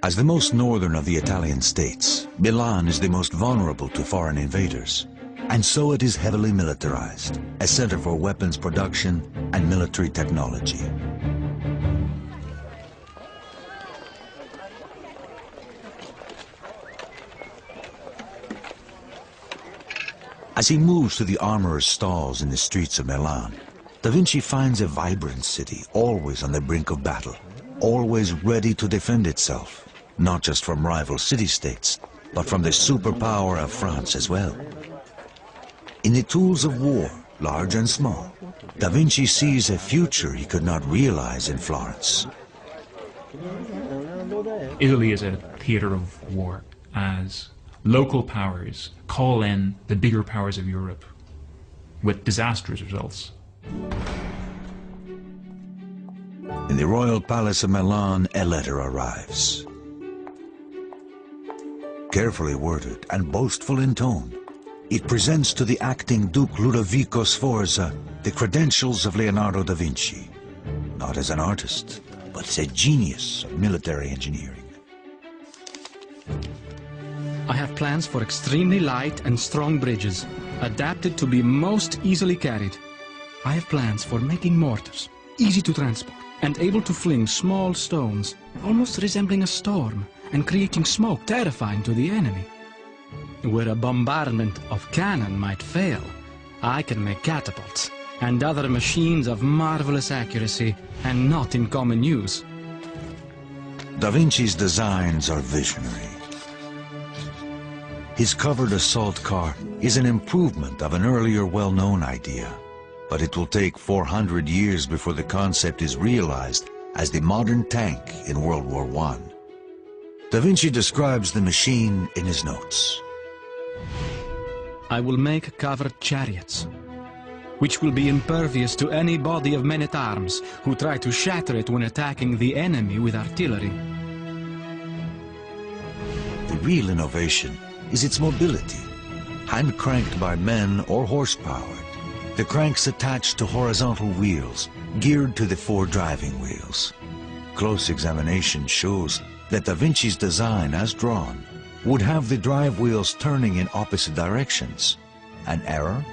As the most northern of the Italian states, Milan is the most vulnerable to foreign invaders. And so it is heavily militarized, a center for weapons production and military technology. As he moves to the armorer's stalls in the streets of Milan, Da Vinci finds a vibrant city, always on the brink of battle, always ready to defend itself, not just from rival city-states, but from the superpower of France as well. In the tools of war, large and small, Da Vinci sees a future he could not realize in Florence. Italy is a theater of war, as local powers call in the bigger powers of Europe with disastrous results. In the royal palace of Milan, a letter arrives. Carefully worded and boastful in tone, it presents to the acting Duke Ludovico Sforza the credentials of Leonardo da Vinci, not as an artist, but as a genius of military engineering. I have plans for extremely light and strong bridges, adapted to be most easily carried. I have plans for making mortars, easy to transport, and able to fling small stones, almost resembling a storm, and creating smoke terrifying to the enemy. Where a bombardment of cannon might fail, I can make catapults and other machines of marvelous accuracy and not in common use. Da Vinci's designs are visionary. His covered assault car is an improvement of an earlier well-known idea, but it will take 400 years before the concept is realized as the modern tank in World War I. Da Vinci describes the machine in his notes. I will make covered chariots, which will be impervious to any body of men-at-arms who try to shatter it when attacking the enemy with artillery. The real innovation is its mobility, hand-cranked by men or horse-powered. The cranks attached to horizontal wheels, geared to the 4 driving wheels. Close examination shows that Da Vinci's design, as drawn, would have the drive wheels turning in opposite directions, An error?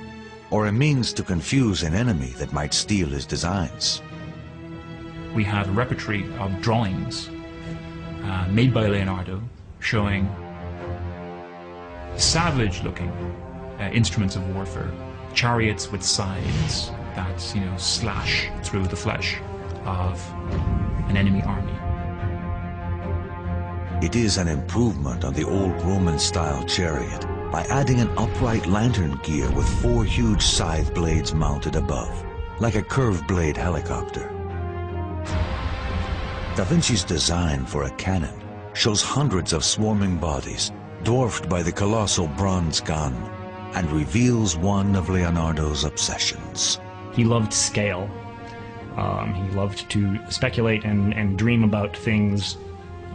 Or a means to confuse an enemy that might steal his designs? We have a repertoire of drawings made by Leonardo showing savage-looking instruments of warfare, chariots with scythes that, you know, slash through the flesh of an enemy army. It is an improvement on the old Roman-style chariot by adding an upright lantern gear with 4 huge scythe blades mounted above, like a curved blade helicopter. Da Vinci's design for a cannon shows hundreds of swarming bodies, dwarfed by the colossal bronze gun, and reveals one of Leonardo's obsessions. He loved scale. He loved to speculate and dream about things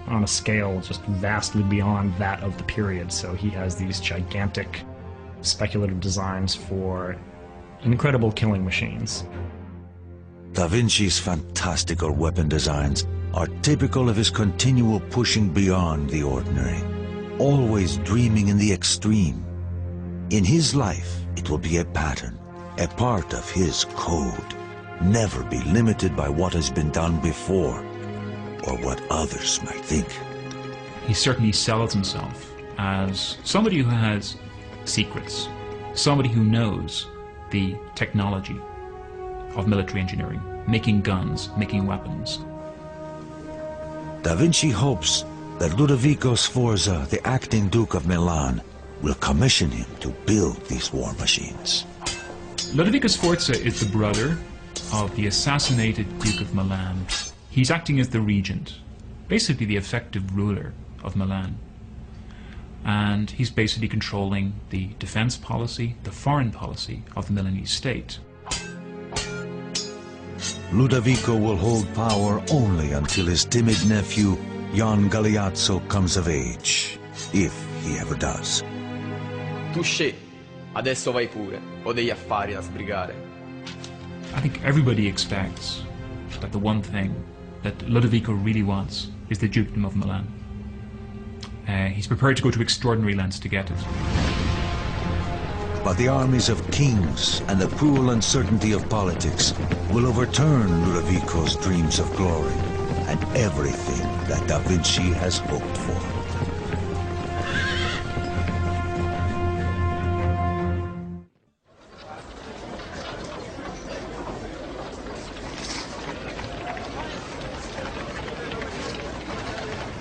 on a scale just vastly beyond that of the period. So he has these gigantic speculative designs for incredible killing machines. Da Vinci's fantastical weapon designs are typical of his continual pushing beyond the ordinary, always dreaming in the extreme. In his life, it will be a pattern, a part of his code, never be limited by what has been done before, or what others might think. He certainly sells himself as somebody who has secrets, somebody who knows the technology of military engineering, making guns, making weapons. Da Vinci hopes that Ludovico Sforza, the acting Duke of Milan, will commission him to build these war machines. Ludovico Sforza is the brother of the assassinated Duke of Milan. He's acting as the regent, basically the effective ruler of Milan. And he's basically controlling the defense policy, the foreign policy of the Milanese state. Ludovico will hold power only until his timid nephew, Jan Galeazzo, comes of age, if he ever does. Tu scegli, adesso vai pure, ho degli affari da sbrigare. I think everybody expects that the one thing that Ludovico really wants is the Dukedom of Milan. He's prepared to go to extraordinary lengths to get it. But the armies of kings and the cruel uncertainty of politics will overturn Ludovico's dreams of glory and everything that Da Vinci has hoped for.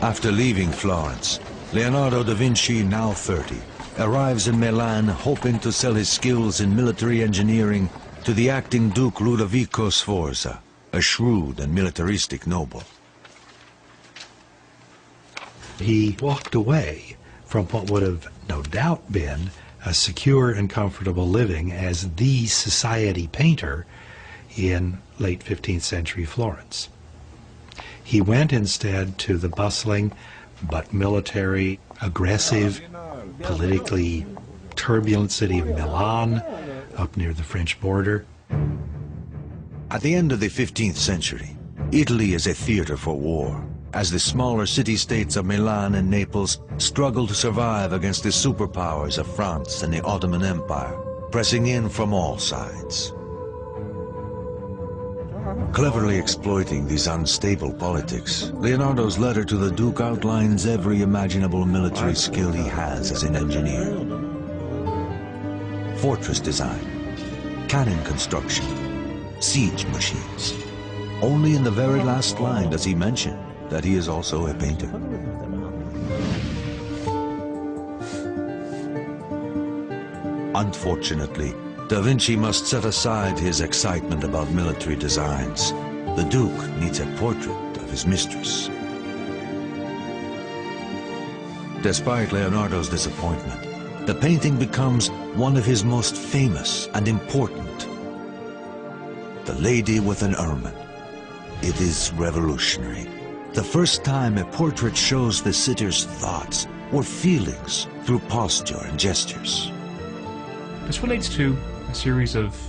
After leaving Florence, Leonardo da Vinci, now 30, arrives in Milan hoping to sell his skills in military engineering to the acting Duke Ludovico Sforza, a shrewd and militaristic noble. He walked away from what would have no doubt been a secure and comfortable living as the society painter in late 15th century Florence. He went instead to the bustling but military, aggressive, politically turbulent city of Milan, up near the French border. At the end of the 15th century, Italy is a theater for war, as the smaller city-states of Milan and Naples struggle to survive against the superpowers of France and the Ottoman Empire, pressing in from all sides. Cleverly exploiting these unstable politics, Leonardo's letter to the Duke outlines every imaginable military skill he has as an engineer. Fortress design, cannon construction, siege machines. Only in the very last line does he mention that he is also a painter. Unfortunately, Da Vinci must set aside his excitement about military designs. The Duke needs a portrait of his mistress. Despite Leonardo's disappointment, the painting becomes one of his most famous and important. The Lady with an Ermine. It is revolutionary. The first time a portrait shows the sitter's thoughts or feelings through posture and gestures. This relates to a series of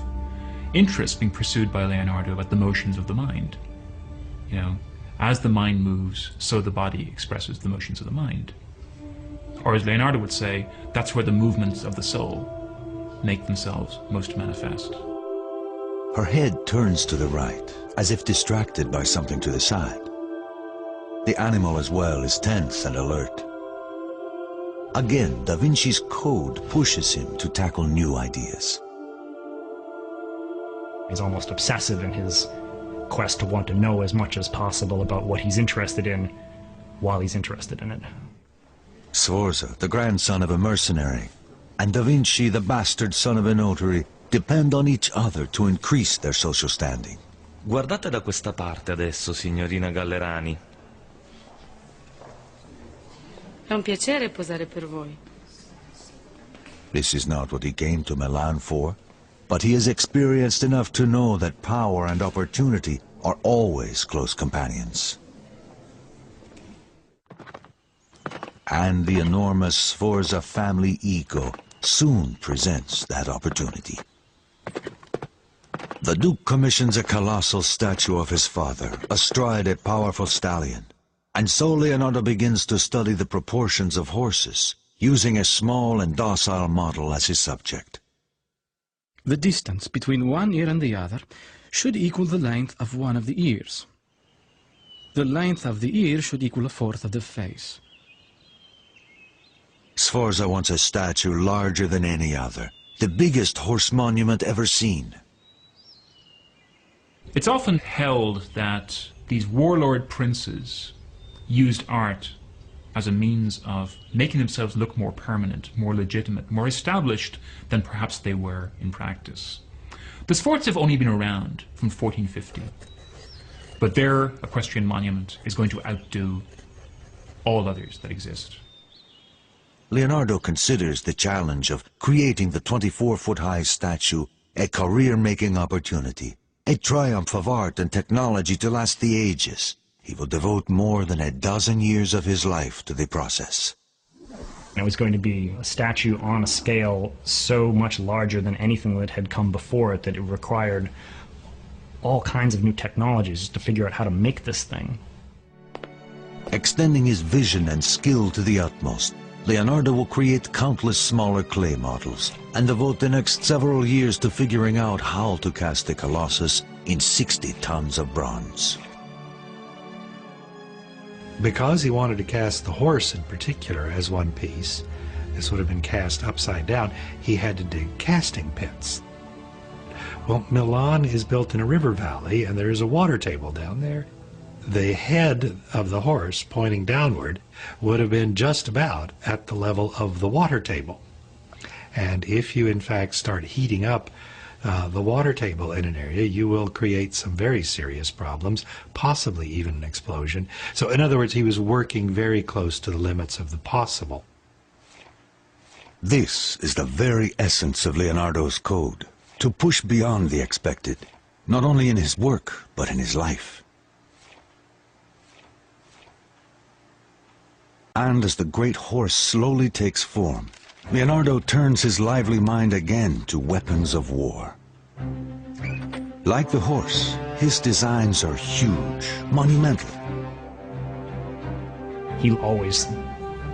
interests being pursued by Leonardo about the motions of the mind. You know, as the mind moves, so the body expresses the motions of the mind. Or as Leonardo would say, that's where the movements of the soul make themselves most manifest. Her head turns to the right, as if distracted by something to the side. The animal as well is tense and alert. Again, Da Vinci's code pushes him to tackle new ideas. He's almost obsessive in his quest to want to know as much as possible about what he's interested in while he's interested in it. Sforza, the grandson of a mercenary, and Da Vinci, the bastard son of a notary, depend on each other to increase their social standing. Guardate da questa parte adesso, signorina Gallerani. È un piacere posare per voi. This is not what he came to Milan for, but he is experienced enough to know that power and opportunity are always close companions. And the enormous Sforza family ego soon presents that opportunity. The Duke commissions a colossal statue of his father, astride a powerful stallion, and so Leonardo begins to study the proportions of horses, using a small and docile model as his subject. The distance between one ear and the other should equal the length of one of the ears. The length of the ear should equal a fourth of the face. Sforza wants a statue larger than any other, the biggest horse monument ever seen. It's often held that these warlord princes used art as a means of making themselves look more permanent, more legitimate, more established than perhaps they were in practice. The Sforza have only been around from 1450, but their equestrian monument is going to outdo all others that exist. Leonardo considers the challenge of creating the 24-foot-high statue a career-making opportunity, a triumph of art and technology to last the ages. He will devote more than a dozen years of his life to the process. It was going to be a statue on a scale so much larger than anything that had come before it that it required all kinds of new technologies to figure out how to make this thing. Extending his vision and skill to the utmost, Leonardo will create countless smaller clay models and devote the next several years to figuring out how to cast the Colossus in 60 tons of bronze. Because he wanted to cast the horse in particular as one piece, this would have been cast upside down, he had to dig casting pits. Well, Milan is built in a river valley and there is a water table down there. The head of the horse pointing downward would have been just about at the level of the water table. And if you in fact start heating up the water table in an area, you will create some very serious problems, possibly even an explosion. So in other words, he was working very close to the limits of the possible. This is the very essence of Leonardo's code, to push beyond the expected, not only in his work, but in his life. And as the great horse slowly takes form, Leonardo turns his lively mind again to weapons of war. Like the horse, his designs are huge, monumental. He always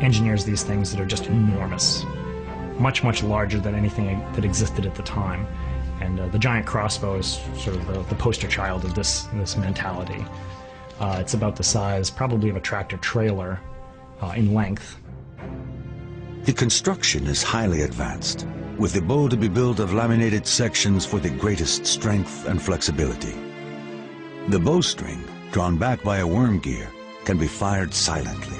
engineers these things that are just enormous, much, much larger than anything that existed at the time. And the giant crossbow is sort of the poster child of this mentality. It's about the size, probably, of a tractor trailer in length. The construction is highly advanced, with the bow to be built of laminated sections for the greatest strength and flexibility. The bowstring, drawn back by a worm gear, can be fired silently.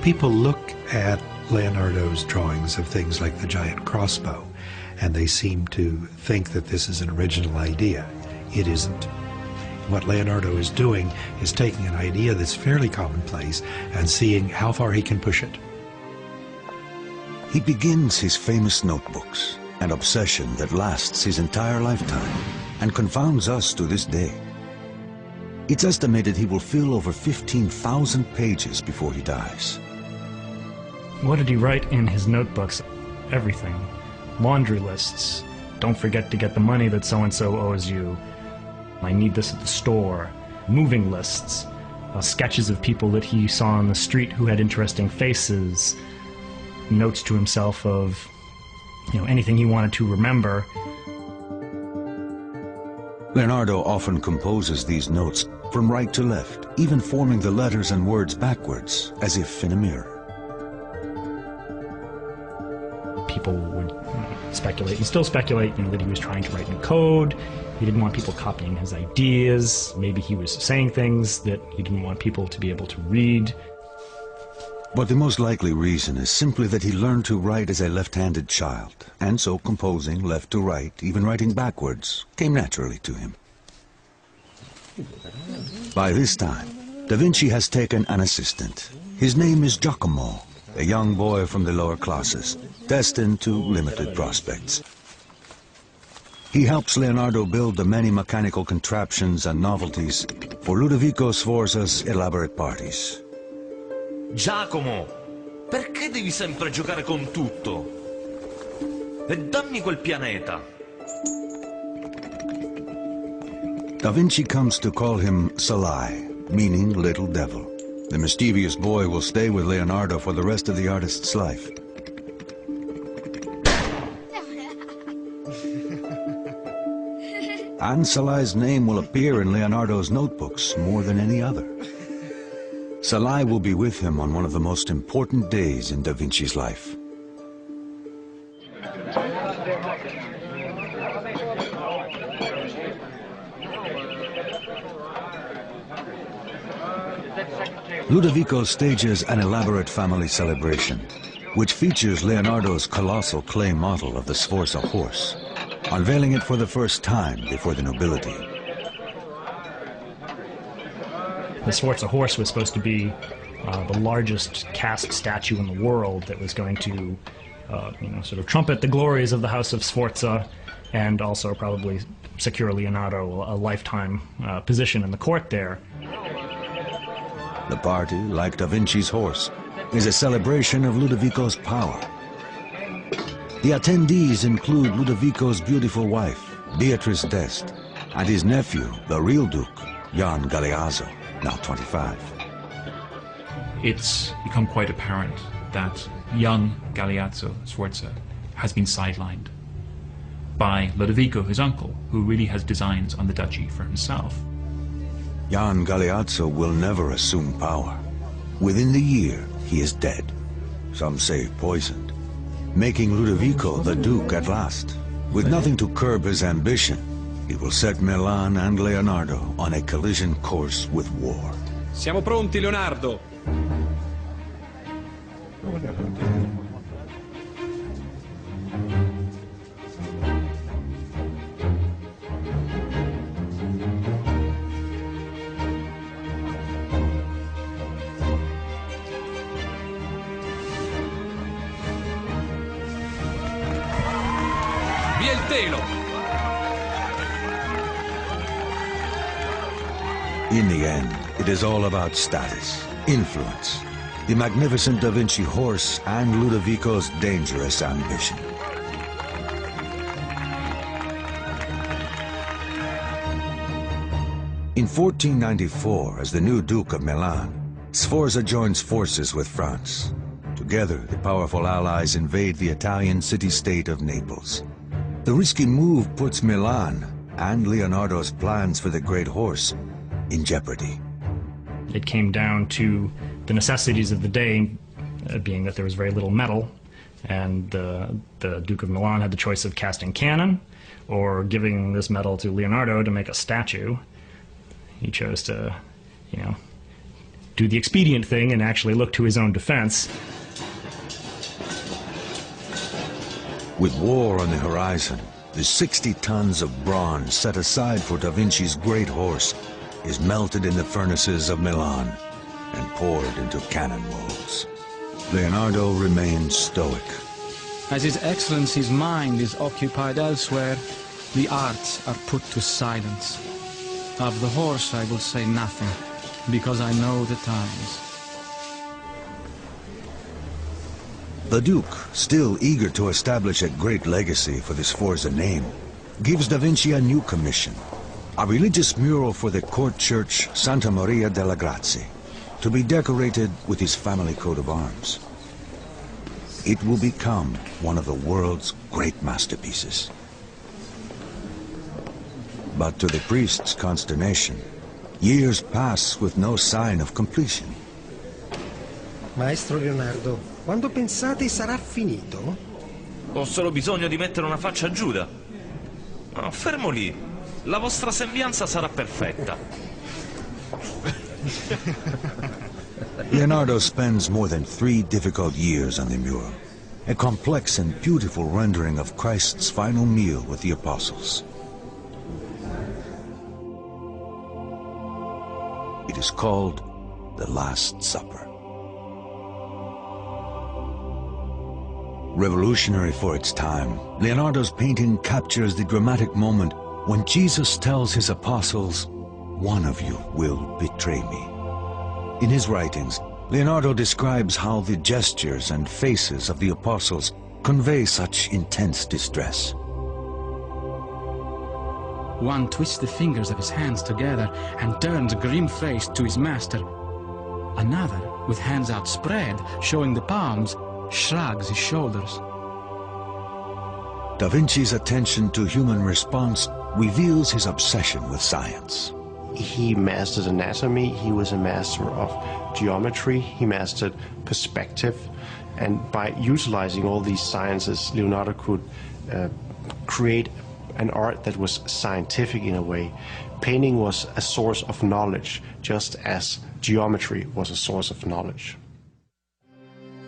People look at Leonardo's drawings of things like the giant crossbow, and they seem to think that this is an original idea. It isn't. What Leonardo is doing is taking an idea that's fairly commonplace and seeing how far he can push it. He begins his famous notebooks, an obsession that lasts his entire lifetime and confounds us to this day. It's estimated he will fill over 15,000 pages before he dies. What did he write in his notebooks? Everything. Laundry lists. Don't forget to get the money that so-and-so owes you. I need this at the store. Moving lists. Sketches of people that he saw on the street who had interesting faces. Notes to himself of anything he wanted to remember. Leonardo often composes these notes from right to left, even forming the letters and words backwards, as if in a mirror. People would speculate, and still speculate, that he was trying to write in code. He didn't want people copying his ideas. Maybe he was saying things that he didn't want people to be able to read. But the most likely reason is simply that he learned to write as a left-handed child, and so composing left to right, even writing backwards, came naturally to him. By this time, Da Vinci has taken an assistant. His name is Giacomo, a young boy from the lower classes, destined to limited prospects. He helps Leonardo build the many mechanical contraptions and novelties for Ludovico Sforza's elaborate parties. Giacomo, perché devi sempre giocare con tutto? E dammi quel pianeta. Da Vinci comes to call him Salai, meaning little devil. The mischievous boy will stay with Leonardo for the rest of the artist's life. And Salai's name will appear in Leonardo's notebooks more than any other. Salai will be with him on one of the most important days in Da Vinci's life. Ludovico stages an elaborate family celebration, which features Leonardo's colossal clay model of the Sforza horse, unveiling it for the first time before the nobility. The Sforza horse was supposed to be the largest cast statue in the world that was going to, sort of trumpet the glories of the House of Sforza, and also probably secure Leonardo a lifetime position in the court there. The party, like Da Vinci's horse, is a celebration of Ludovico's power. The attendees include Ludovico's beautiful wife, Beatrice d'Este, and his nephew, the real Duke, Jan Galeazzo, now 25. It's become quite apparent that young Galeazzo Sforza has been sidelined by Ludovico, his uncle, who really has designs on the duchy for himself. Jan Galeazzo will never assume power. Within the year, he is dead. Some say poisoned, making Ludovico the Duke at last. With nothing to curb his ambition, he will set Milan and Leonardo on a collision course with war. Siamo pronti, Leonardo! Via il telo! In the end, it is all about status, influence, the magnificent Da Vinci horse, and Ludovico's dangerous ambition. In 1494, as the new Duke of Milan, Sforza joins forces with France. Together, the powerful allies invade the Italian city-state of Naples. The risky move puts Milan and Leonardo's plans for the great horse in jeopardy. It came down to the necessities of the day, being that there was very little metal, and the Duke of Milan had the choice of casting cannon or giving this metal to Leonardo to make a statue. He chose to, do the expedient thing and actually look to his own defense. With war on the horizon, the 60 tons of bronze set aside for Da Vinci's great horse is melted in the furnaces of Milan and poured into cannon molds. Leonardo remains stoic. As His Excellency's mind is occupied elsewhere, the arts are put to silence. Of the horse I will say nothing, because I know the times. The Duke, still eager to establish a great legacy for the Sforza name, gives Da Vinci a new commission, a religious mural for the court church Santa Maria della Grazie, to be decorated with his family coat of arms. it will become one of the world's great masterpieces. But to the priest's consternation, years pass with no sign of completion. Maestro Leonardo, quando pensate sarà finito? Ho solo bisogno di mettere una faccia a Giuda. No, fermo lì. La vostra sembianza sarà perfetta. Leonardo spends more than 3 difficult years on the mural, a complex and beautiful rendering of Christ's final meal with the apostles. It is called the Last Supper. Revolutionary for its time, Leonardo's painting captures the dramatic moment when Jesus tells his apostles, "One of you will betray me." In his writings, Leonardo describes how the gestures and faces of the apostles convey such intense distress. One twists the fingers of his hands together and turns grim-faced to his master. Another, with hands outspread, showing the palms, shrugs his shoulders. DaVinci's attention to human response reveals his obsession with science. He mastered anatomy, he was a master of geometry, he mastered perspective, and by utilizing all these sciences, Leonardo could create an art that was scientific in a way. Painting was a source of knowledge, just as geometry was a source of knowledge.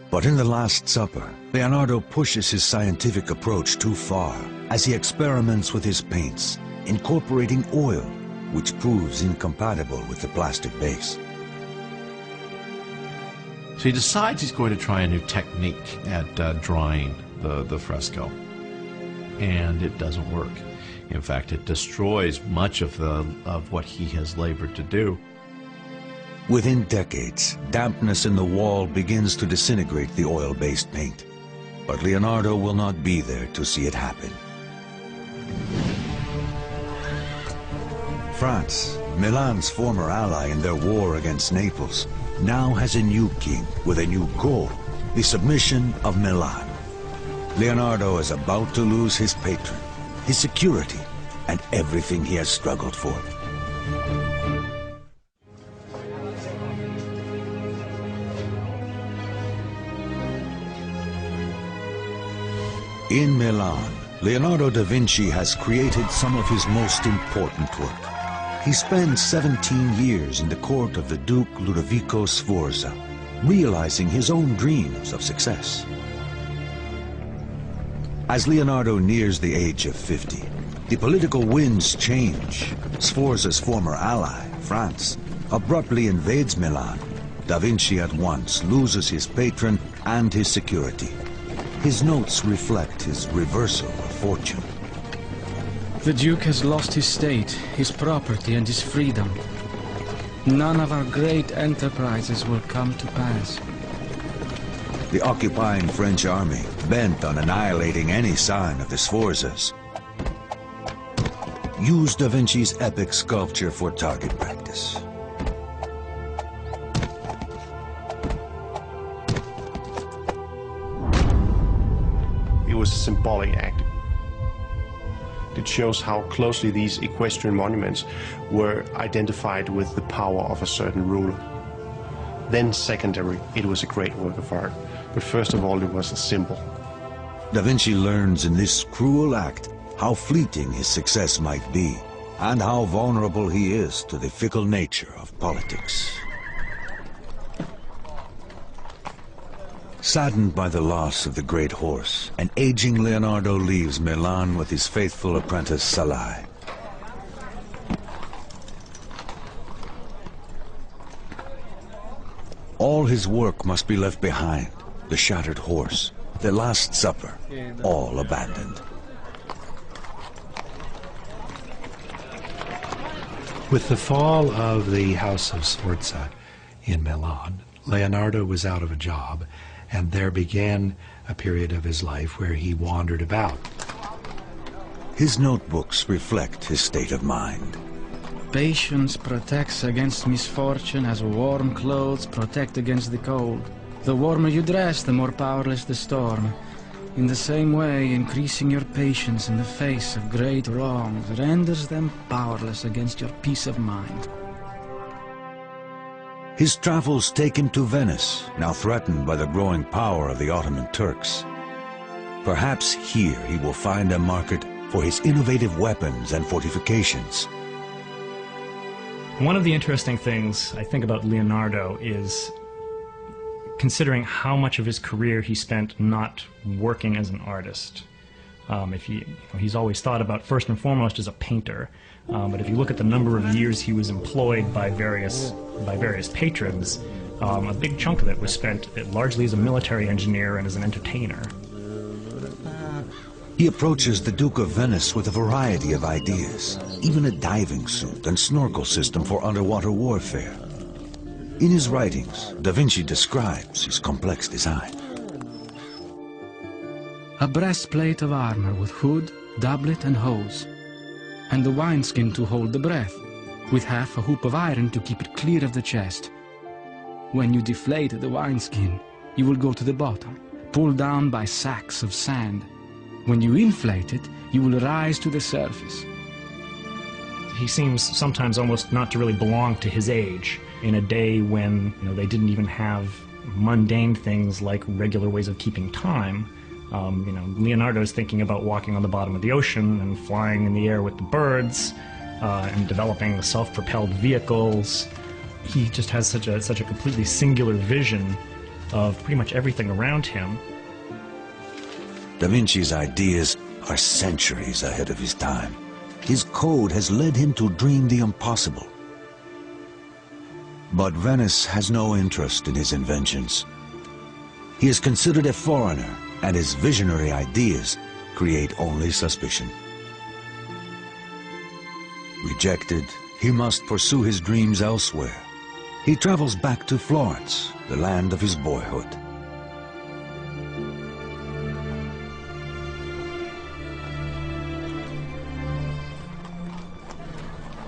But in the Last Supper, Leonardo pushes his scientific approach too far as he experiments with his paints, incorporating oil, which proves incompatible with the plastic base. So he decides he's going to try a new technique at drying the fresco, and it doesn't work. In fact, it destroys much of what he has labored to do. Within decades, dampness in the wall begins to disintegrate the oil-based paint. But Leonardo will not be there to see it happen. France, Milan's former ally in their war against Naples, now has a new king with a new goal, the submission of Milan. Leonardo is about to lose his patron, his security, and everything he has struggled for. In Milan, Leonardo da Vinci has created some of his most important work. He spends 17 years in the court of the Duke Ludovico Sforza, realizing his own dreams of success. As Leonardo nears the age of 50, the political winds change. Sforza's former ally, France, abruptly invades Milan. Da Vinci at once loses his patron and his security. His notes reflect his reversal of fortune. The Duke has lost his state, his property, and his freedom. None of our great enterprises will come to pass. The occupying French army, bent on annihilating any sign of the Sforzas, used Da Vinci's epic sculpture for target practice. It was a symbolic act. It shows how closely these equestrian monuments were identified with the power of a certain ruler. Then secondary, it was a great work of art. But first of all, it was a symbol. Da Vinci learns in this cruel act how fleeting his success might be, and how vulnerable he is to the fickle nature of politics. Saddened by the loss of the great horse, an aging Leonardo leaves Milan with his faithful apprentice Salai. All his work must be left behind. The shattered horse, the Last Supper, all abandoned. With the fall of the House of Sforza in Milan, Leonardo was out of a job, and there began a period of his life where he wandered about. His notebooks reflect his state of mind. Patience protects against misfortune as warm clothes protect against the cold. The warmer you dress, the more powerless the storm. In the same way, increasing your patience in the face of great wrongs renders them powerless against your peace of mind. His travels take him to Venice, now threatened by the growing power of the Ottoman Turks. Perhaps here he will find a market for his innovative weapons and fortifications. One of the interesting things I think about Leonardo is considering how much of his career he spent not working as an artist. He's always thought about first and foremost as a painter, but if you look at the number of years he was employed by various patrons, a big chunk of it was spent largely as a military engineer and as an entertainer. He approaches the Duke of Venice with a variety of ideas, even a diving suit and snorkel system for underwater warfare. In his writings, DaVinci describes his complex design. A breastplate of armor with hood, doublet and hose, and the wineskin to hold the breath, with half a hoop of iron to keep it clear of the chest. When you deflate the wineskin, you will go to the bottom, pulled down by sacks of sand. When you inflate it, you will rise to the surface. He seems sometimes almost not to really belong to his age, in a day when they didn't even have mundane things like regular ways of keeping time. Leonardo is thinking about walking on the bottom of the ocean and flying in the air with the birds and developing self-propelled vehicles. He just has such a completely singular vision of pretty much everything around him. Da Vinci's ideas are centuries ahead of his time. His code has led him to dream the impossible. But Venice has no interest in his inventions. He is considered a foreigner, and his visionary ideas create only suspicion. Rejected, he must pursue his dreams elsewhere. He travels back to Florence, the land of his boyhood.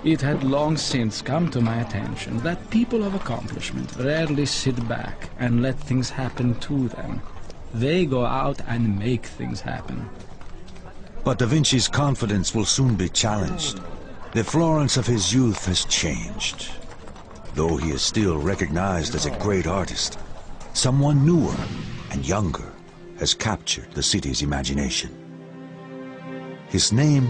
It had long since come to my attention that people of accomplishment rarely sit back and let things happen to them. They go out and make things happen. But Da Vinci's confidence will soon be challenged. The Florence of his youth has changed. Though he is still recognized as a great artist, someone newer and younger has captured the city's imagination. His name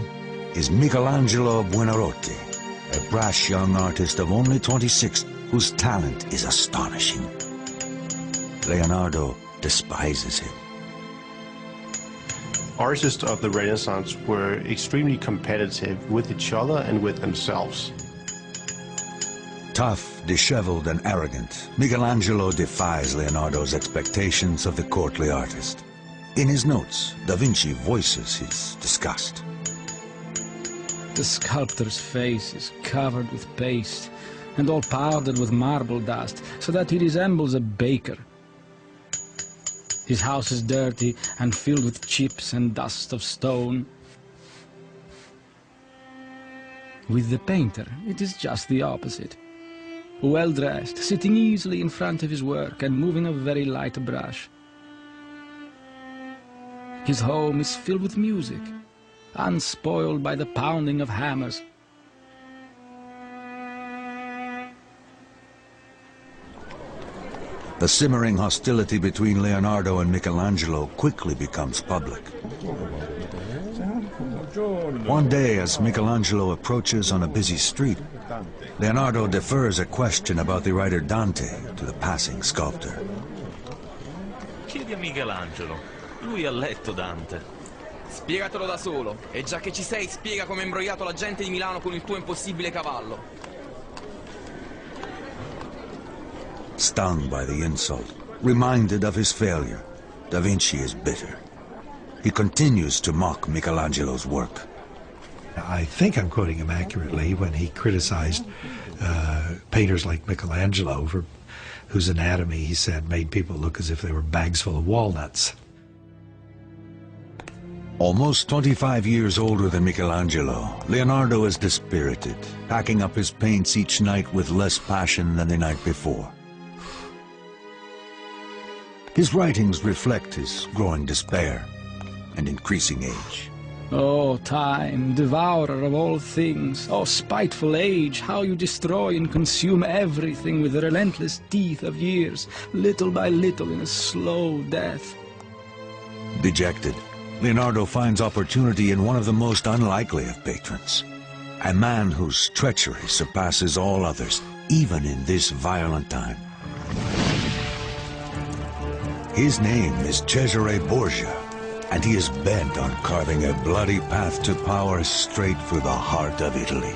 is Michelangelo Buonarroti, a brash young artist of only 26 whose talent is astonishing. Leonardo despises him. Artists of the Renaissance were extremely competitive with each other and with themselves. Tough, disheveled, and arrogant, Michelangelo defies Leonardo's expectations of the courtly artist. In his notes, Da Vinci voices his disgust. The sculptor's face is covered with paste and all powdered with marble dust, so that he resembles a baker. His house is dirty and filled with chips and dust of stone. With the painter, it is just the opposite. Well-dressed, sitting easily in front of his work and moving a very light brush. His home is filled with music, unspoiled by the pounding of hammers. The simmering hostility between Leonardo and Michelangelo quickly becomes public. One day, as Michelangelo approaches on a busy street, Leonardo defers a question about the writer Dante to the passing sculptor. Chiedi a Michelangelo. Lui ha letto Dante. Spiegatelo da solo. E già che ci sei, spiega come hai imbrogliato la gente di Milano con il tuo impossibile cavallo. Stung by the insult, reminded of his failure, Da Vinci is bitter. He continues to mock Michelangelo's work. I think I'm quoting him accurately when he criticized painters like Michelangelo for whose anatomy, he said, made people look as if they were bags full of walnuts. Almost 25 years older than Michelangelo, Leonardo is dispirited, packing up his paints each night with less passion than the night before. His writings reflect his growing despair and increasing age. Oh, time, devourer of all things. Oh, spiteful age, how you destroy and consume everything with the relentless teeth of years, little by little in a slow death. Dejected, Leonardo finds opportunity in one of the most unlikely of patrons. A man whose treachery surpasses all others, even in this violent time. His name is Cesare Borgia, and he is bent on carving a bloody path to power straight through the heart of Italy.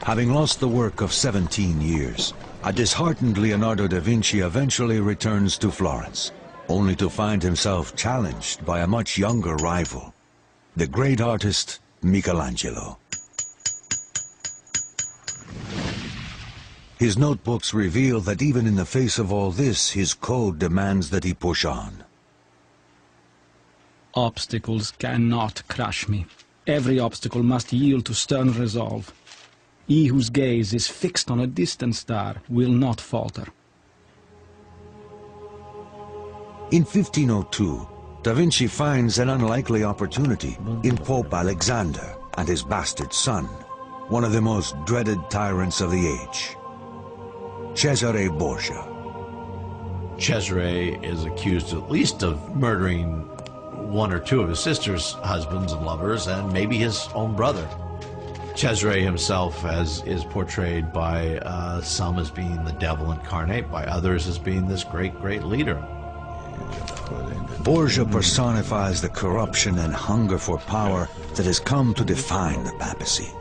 Having lost the work of 17 years, a disheartened Leonardo da Vinci eventually returns to Florence, only to find himself challenged by a much younger rival, the great artist Michelangelo. His notebooks reveal that even in the face of all this, his code demands that he push on. Obstacles cannot crush me. Every obstacle must yield to stern resolve. He whose gaze is fixed on a distant star will not falter. In 1502, Da Vinci finds an unlikely opportunity in Pope Alexander and his bastard son, one of the most dreaded tyrants of the age, Cesare Borgia. Cesare is accused at least of murdering one or two of his sister's husbands and lovers, and maybe his own brother. Cesare himself is portrayed by some as being the devil incarnate, by others as being this great leader. Borgia personifies the corruption and hunger for power that has come to define the papacy.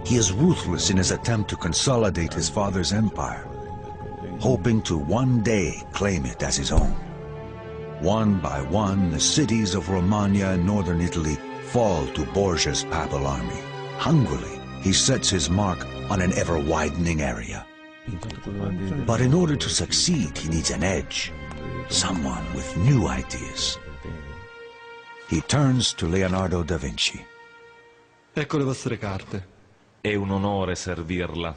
He is ruthless in his attempt to consolidate his father's empire, hoping to one day claim it as his own. One by one, the cities of Romagna and northern Italy fall to Borgia's papal army. Hungrily, he sets his mark on an ever-widening area. But in order to succeed, he needs an edge, someone with new ideas. He turns to Leonardo da Vinci. Ecco le vostre carte. È un onore servirla.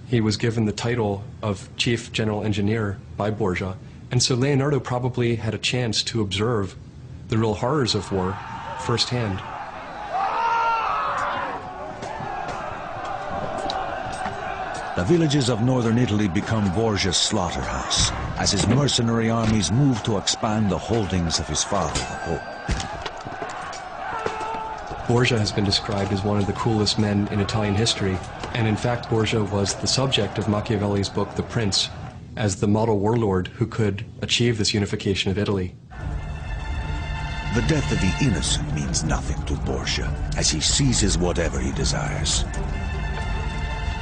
He was given the title of Chief General Engineer by Borgia, and so Leonardo probably had a chance to observe the real horrors of war firsthand. The villages of northern Italy become Borgia's slaughterhouse as his mercenary armies move to expand the holdings of his father, the Pope. Borgia has been described as one of the cruelest men in Italian history, and in fact Borgia was the subject of Machiavelli's book The Prince, as the model warlord who could achieve this unification of Italy. The death of the innocent means nothing to Borgia, as he seizes whatever he desires.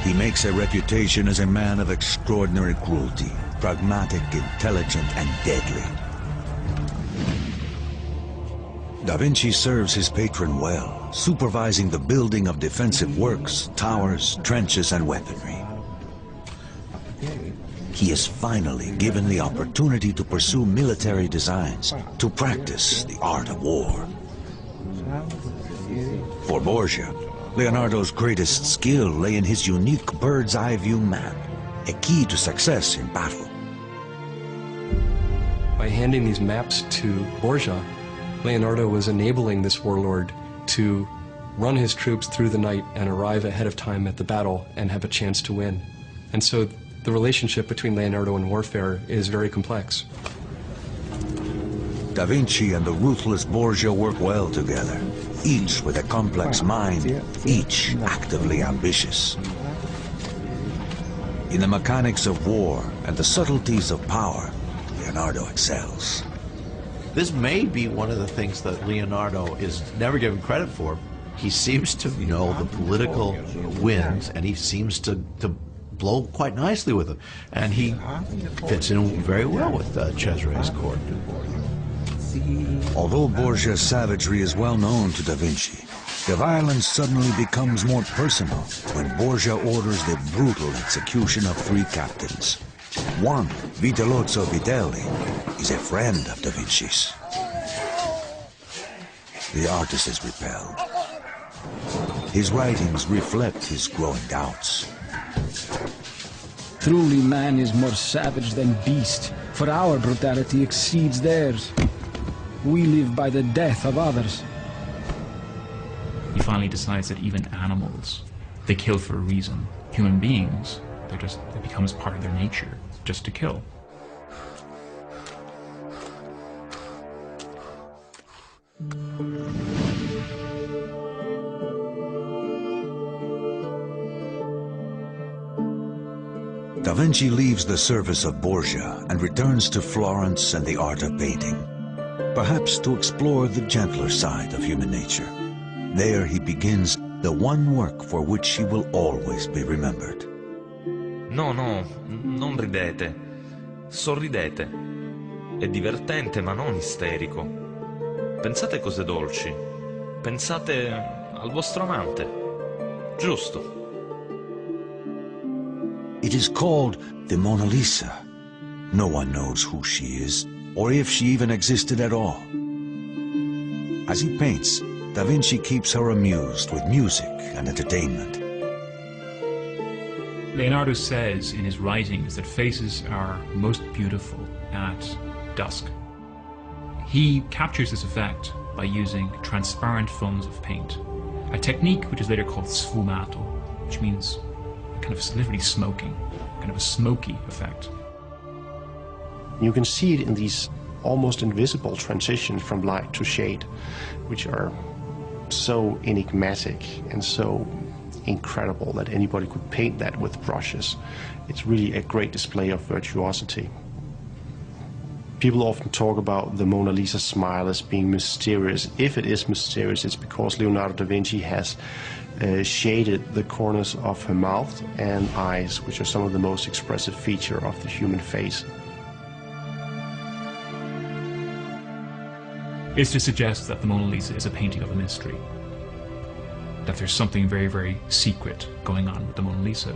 He makes a reputation as a man of extraordinary cruelty, pragmatic, intelligent, and deadly. Da Vinci serves his patron well, supervising the building of defensive works, towers, trenches, and weaponry. He is finally given the opportunity to pursue military designs, to practice the art of war. For Borgia, Leonardo's greatest skill lay in his unique bird's-eye view map, a key to success in battle. By handing these maps to Borgia, Leonardo was enabling this warlord to run his troops through the night and arrive ahead of time at the battle and have a chance to win. And so the relationship between Leonardo and warfare is very complex. Da Vinci and the ruthless Borgia work well together, each with a complex mind, each actively ambitious. In the mechanics of war and the subtleties of power, Leonardo excels. This may be one of the things that Leonardo is never given credit for. He seems to know the political winds, and he seems to blow quite nicely with it. And he fits in very well with Cesare's court. Although Borgia's savagery is well known to Da Vinci, the violence suddenly becomes more personal when Borgia orders the brutal execution of 3 captains. One, Vitellozzo Vitelli, is a friend of Da Vinci's. the artist is repelled. His writings reflect his growing doubts. Truly man is more savage than beast, for our brutality exceeds theirs. We live by the death of others. He finally decides that even animals, they kill for a reason. Human beings, it becomes part of their nature, just to kill. Da Vinci leaves the service of Borgia and returns to Florence and the art of painting, perhaps to explore the gentler side of human nature. There he begins the one work for which he will always be remembered. No, non ridete. Sorridete. È divertente ma non isterico. Pensate cose dolci. Pensate al vostro amante. Giusto. It is called the Mona Lisa. No one knows who she is, or if she even existed at all. As he paints, Da Vinci keeps her amused with music and entertainment. Leonardo says in his writings that faces are most beautiful at dusk. He captures this effect by using transparent films of paint, a technique which is later called sfumato, which means kind of literally smoking, kind of a smoky effect. You can see it in these almost invisible transitions from light to shade, which are so enigmatic and so incredible that anybody could paint that with brushes. It's really a great display of virtuosity. People often talk about the Mona Lisa smile as being mysterious. If it is mysterious, it's because Leonardo da Vinci has shaded the corners of her mouth and eyes, which are some of the most expressive features of the human face. Is to suggest that the Mona Lisa is a painting of a mystery, that there's something very, very secret going on with the Mona Lisa.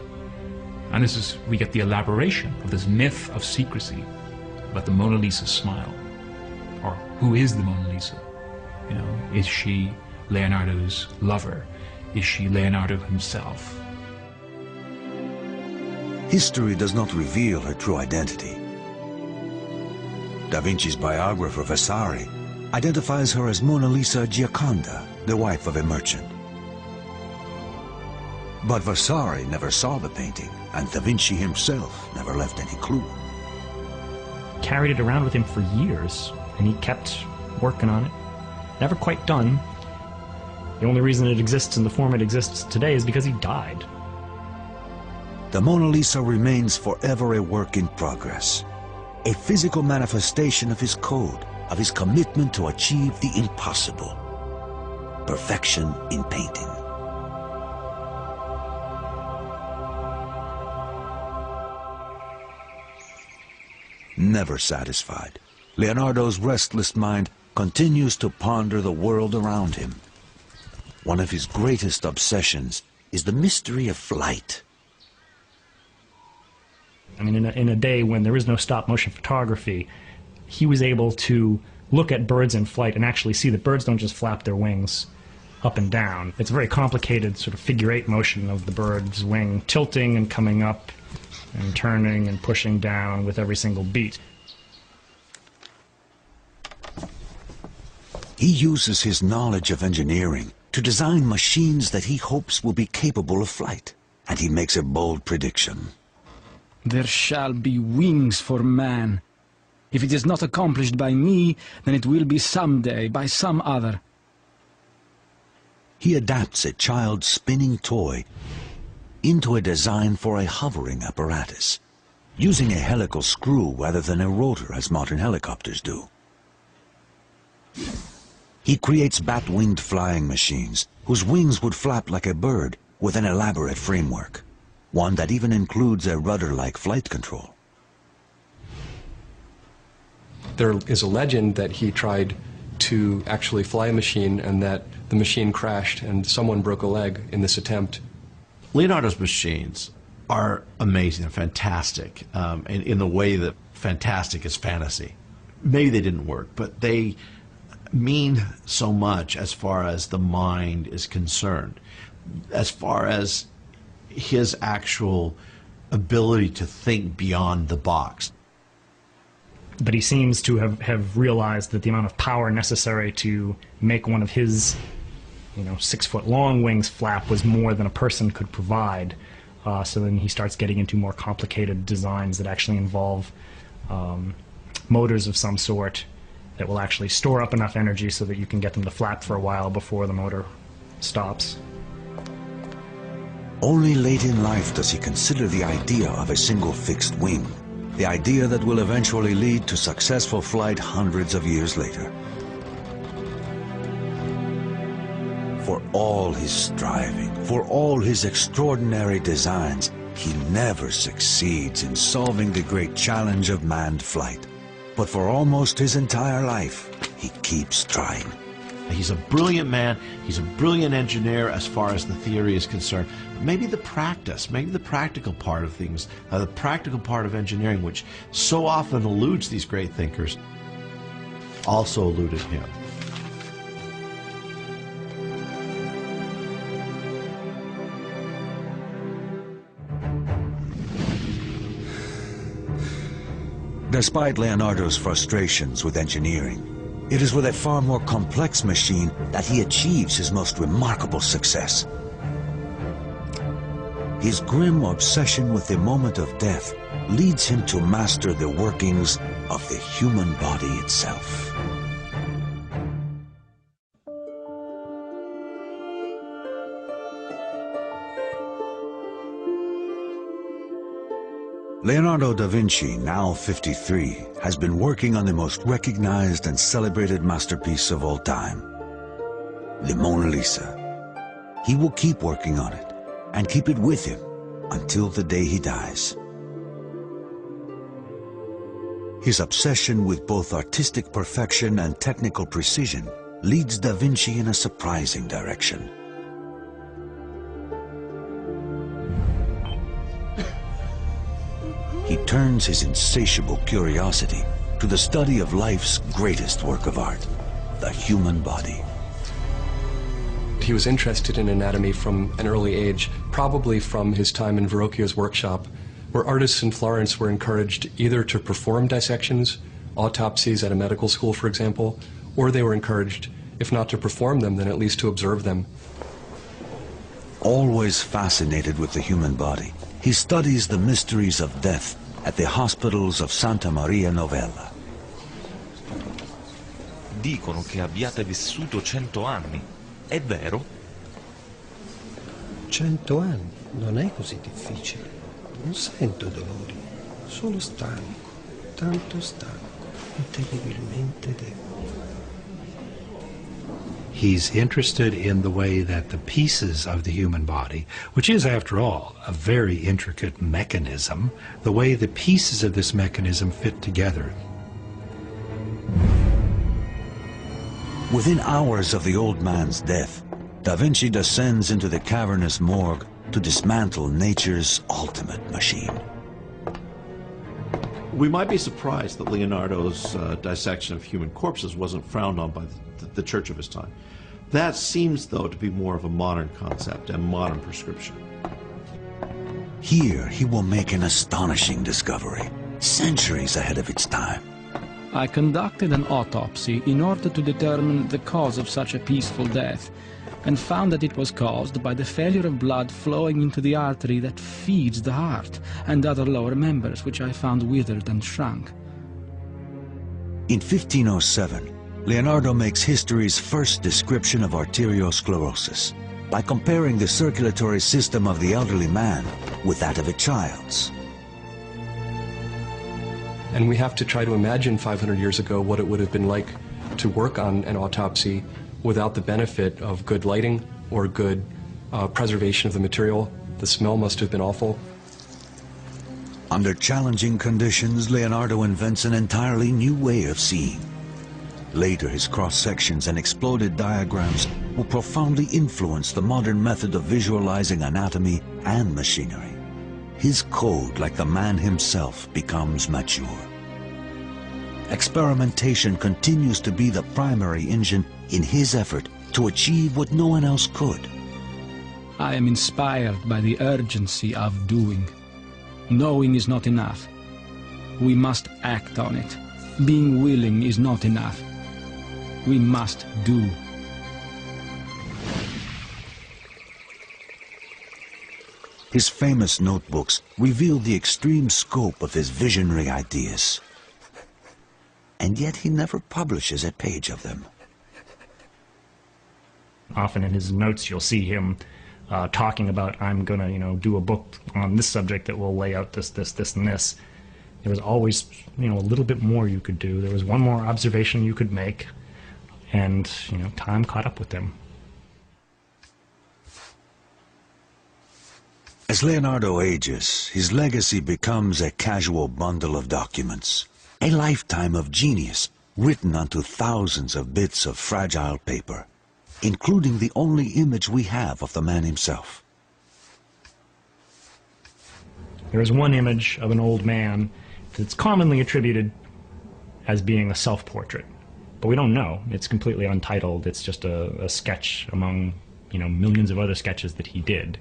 And we get the elaboration of this myth of secrecy about the Mona Lisa smile. Or who is the Mona Lisa? You know, is she Leonardo's lover? Is she Leonardo himself? History does not reveal her true identity. Da Vinci's biographer Vasari identifies her as Mona Lisa Gioconda, the wife of a merchant. But Vasari never saw the painting, and Da Vinci himself never left any clue. Carried it around with him for years, and he kept working on it. Never quite done. The only reason it exists in the form it exists today is because he died. The Mona Lisa remains forever a work in progress, a physical manifestation of his code, of his commitment to achieve the impossible, perfection in painting. Never satisfied, Leonardo's restless mind continues to ponder the world around him. One of his greatest obsessions is the mystery of flight. I mean, in a day when there is no stop-motion photography, he was able to look at birds in flight and actually see that birds don't just flap their wings up and down. It's a very complicated sort of figure-8 motion of the bird's wing tilting and coming up and turning and pushing down with every single beat. He uses his knowledge of engineering to design machines that he hopes will be capable of flight, and he makes a bold prediction. There shall be wings for man. If it is not accomplished by me, then it will be someday by some other. He adapts a child's spinning toy into a design for a hovering apparatus, using a helical screw rather than a rotor as modern helicopters do. He creates bat-winged flying machines whose wings would flap like a bird with an elaborate framework, one that even includes a rudder-like flight control. There is a legend that he tried to actually fly a machine and that the machine crashed and someone broke a leg in this attempt. Leonardo's machines are amazing and fantastic in the way that fantastic is fantasy. Maybe they didn't work, but they mean so much as far as the mind is concerned, as far as his actual ability to think beyond the box. But he seems to have realized that the amount of power necessary to make one of his 6-foot-long wings flap was more than a person could provide. So then he starts getting into more complicated designs that actually involve motors of some sort that will actually store up enough energy so that you can get them to flap for a while before the motor stops. Only late in life does he consider the idea of a single fixed wing, the idea that will eventually lead to successful flight hundreds of years later. For all his striving, for all his extraordinary designs, he never succeeds in solving the great challenge of manned flight. But for almost his entire life, he keeps trying. He's a brilliant man, he's a brilliant engineer as far as the theory is concerned. But maybe the practice, maybe the practical part of things, the practical part of engineering, which so often eludes these great thinkers, also eluded him. Despite Leonardo's frustrations with engineering, it is with a far more complex machine that he achieves his most remarkable success. His grim obsession with the moment of death leads him to master the workings of the human body itself. Leonardo da Vinci, now 53, has been working on the most recognized and celebrated masterpiece of all time, the Mona Lisa. He will keep working on it and keep it with him until the day he dies. His obsession with both artistic perfection and technical precision leads da Vinci in a surprising direction. He turns his insatiable curiosity to the study of life's greatest work of art, the human body. He was interested in anatomy from an early age, probably from his time in Verrocchio's workshop, where artists in Florence were encouraged either to perform dissections, autopsies at a medical school, for example, or they were encouraged, if not to perform them, then at least to observe them. Always fascinated with the human body, he studies the mysteries of death at the hospitals of Santa Maria Novella. Dicono che abbiate vissuto 100 anni. È vero? 100 anni? Non è così difficile. Non sento dolori. Solo stanco. Tanto stanco. E terribilmente debole. He's interested in the way that the pieces of the human body, which is, after all, a very intricate mechanism, the way the pieces of this mechanism fit together. Within hours of the old man's death, Da Vinci descends into the cavernous morgue to dismantle nature's ultimate machine. We might be surprised that Leonardo's dissection of human corpses wasn't frowned on by the church of his time. That seems, though, to be more of a modern concept and modern prescription. Here he will make an astonishing discovery, centuries ahead of its time. I conducted an autopsy in order to determine the cause of such a peaceful death, and found that it was caused by the failure of blood flowing into the artery that feeds the heart and other lower members, which I found withered and shrunk. In 1507, Leonardo makes history's first description of arteriosclerosis by comparing the circulatory system of the elderly man with that of a child's. And we have to try to imagine 500 years ago what it would have been like to work on an autopsy without the benefit of good lighting or good preservation of the material. The smell must have been awful. Under challenging conditions, Leonardo invents an entirely new way of seeing. Later, his cross-sections and exploded diagrams will profoundly influence the modern method of visualizing anatomy and machinery. His code, like the man himself, becomes mature. experimentation continues to be the primary engine in his effort to achieve what no one else could. I am inspired by the urgency of doing. Knowing is not enough. We must act on it. Being willing is not enough. We must do. His famous notebooks reveal the extreme scope of his visionary ideas. And yet he never publishes a page of them. Often in his notes you'll see him talking about, I'm going to, do a book on this subject that will lay out this, and this. There was always, a little bit more you could do. There was one more observation you could make, and, time caught up with him. As Leonardo ages, his legacy becomes a casual bundle of documents, a lifetime of genius written onto thousands of bits of fragile paper, including the only image we have of the man himself. There is one image of an old man that's commonly attributed as being a self-portrait, but we don't know. It's completely untitled. It's just a sketch among, millions of other sketches that he did.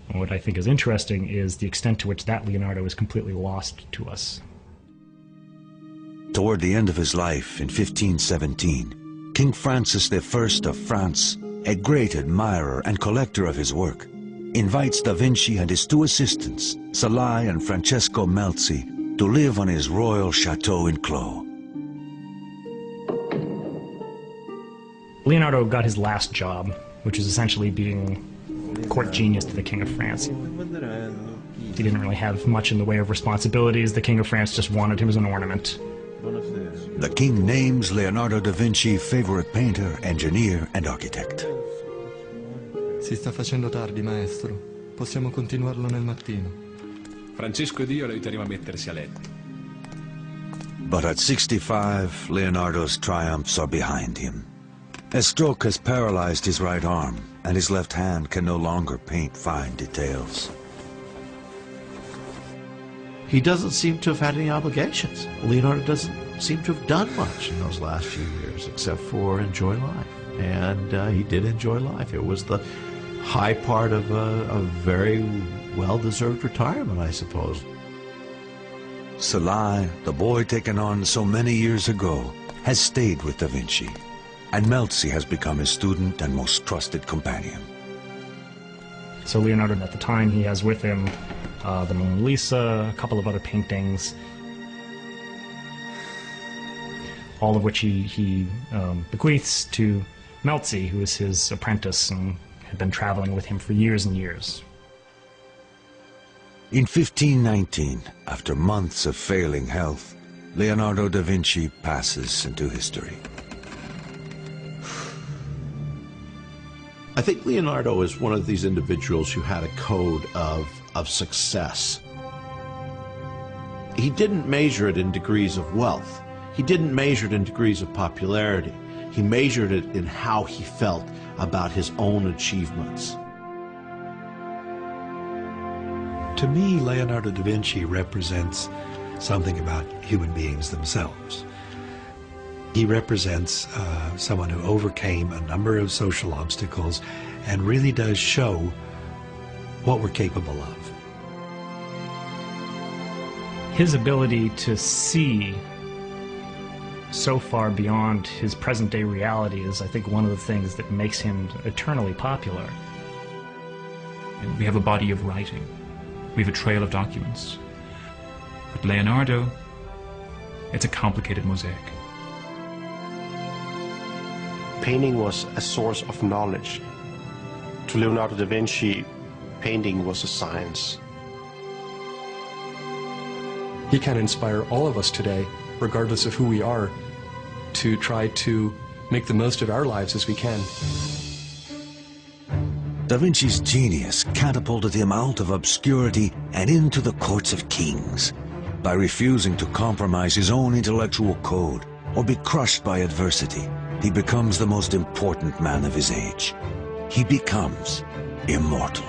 And what I think is interesting is the extent to which that Leonardo is completely lost to us. Toward the end of his life in 1517, King Francis I of France, a great admirer and collector of his work, invites Da Vinci and his two assistants, Salai and Francesco Melzi, to live on his royal chateau in Clos. Leonardo got his last job, which is essentially being court genius to the King of France. He didn't really have much in the way of responsibilities. The King of France just wanted him as an ornament. The king names Leonardo da Vinci favorite painter, engineer, and architect. Si sta facendo tardi, maestro. Possiamo continuarlo nel mattino. Francesco ed io lo aiuteremo a mettersi a letto. But at 65, Leonardo's triumphs are behind him. A stroke has paralyzed his right arm, and his left hand can no longer paint fine details. He doesn't seem to have had any obligations. Leonardo doesn't seem to have done much in those last few years, except for enjoy life. And he did enjoy life. It was the high part of a very well-deserved retirement, I suppose. Salai, the boy taken on so many years ago, has stayed with Da Vinci, and Melzi has become his student and most trusted companion. So Leonardo, at the time, he has with him the Mona Lisa, a couple of other paintings, all of which he bequeaths to Melzi, who is his apprentice and had been traveling with him for years and years. In 1519, after months of failing health, Leonardo da Vinci passes into history. I think Leonardo is one of these individuals who had a code of success. He didn't measure it in degrees of wealth. He didn't measure it in degrees of popularity. He measured it in how he felt about his own achievements. To me, Leonardo da Vinci represents something about human beings themselves. He represents someone who overcame a number of social obstacles and really does show what we're capable of. His ability to see so far beyond his present-day reality is, I think, one of the things that makes him eternally popular. And we have a body of writing. We have a trail of documents. But Leonardo, it's a complicated mosaic. Painting was a source of knowledge. To Leonardo da Vinci, painting was a science. He can inspire all of us today, regardless of who we are, to try to make the most of our lives as we can. Da Vinci's genius catapulted him out of obscurity and into the courts of kings. By refusing to compromise his own intellectual code or be crushed by adversity, he becomes the most important man of his age. He becomes immortal.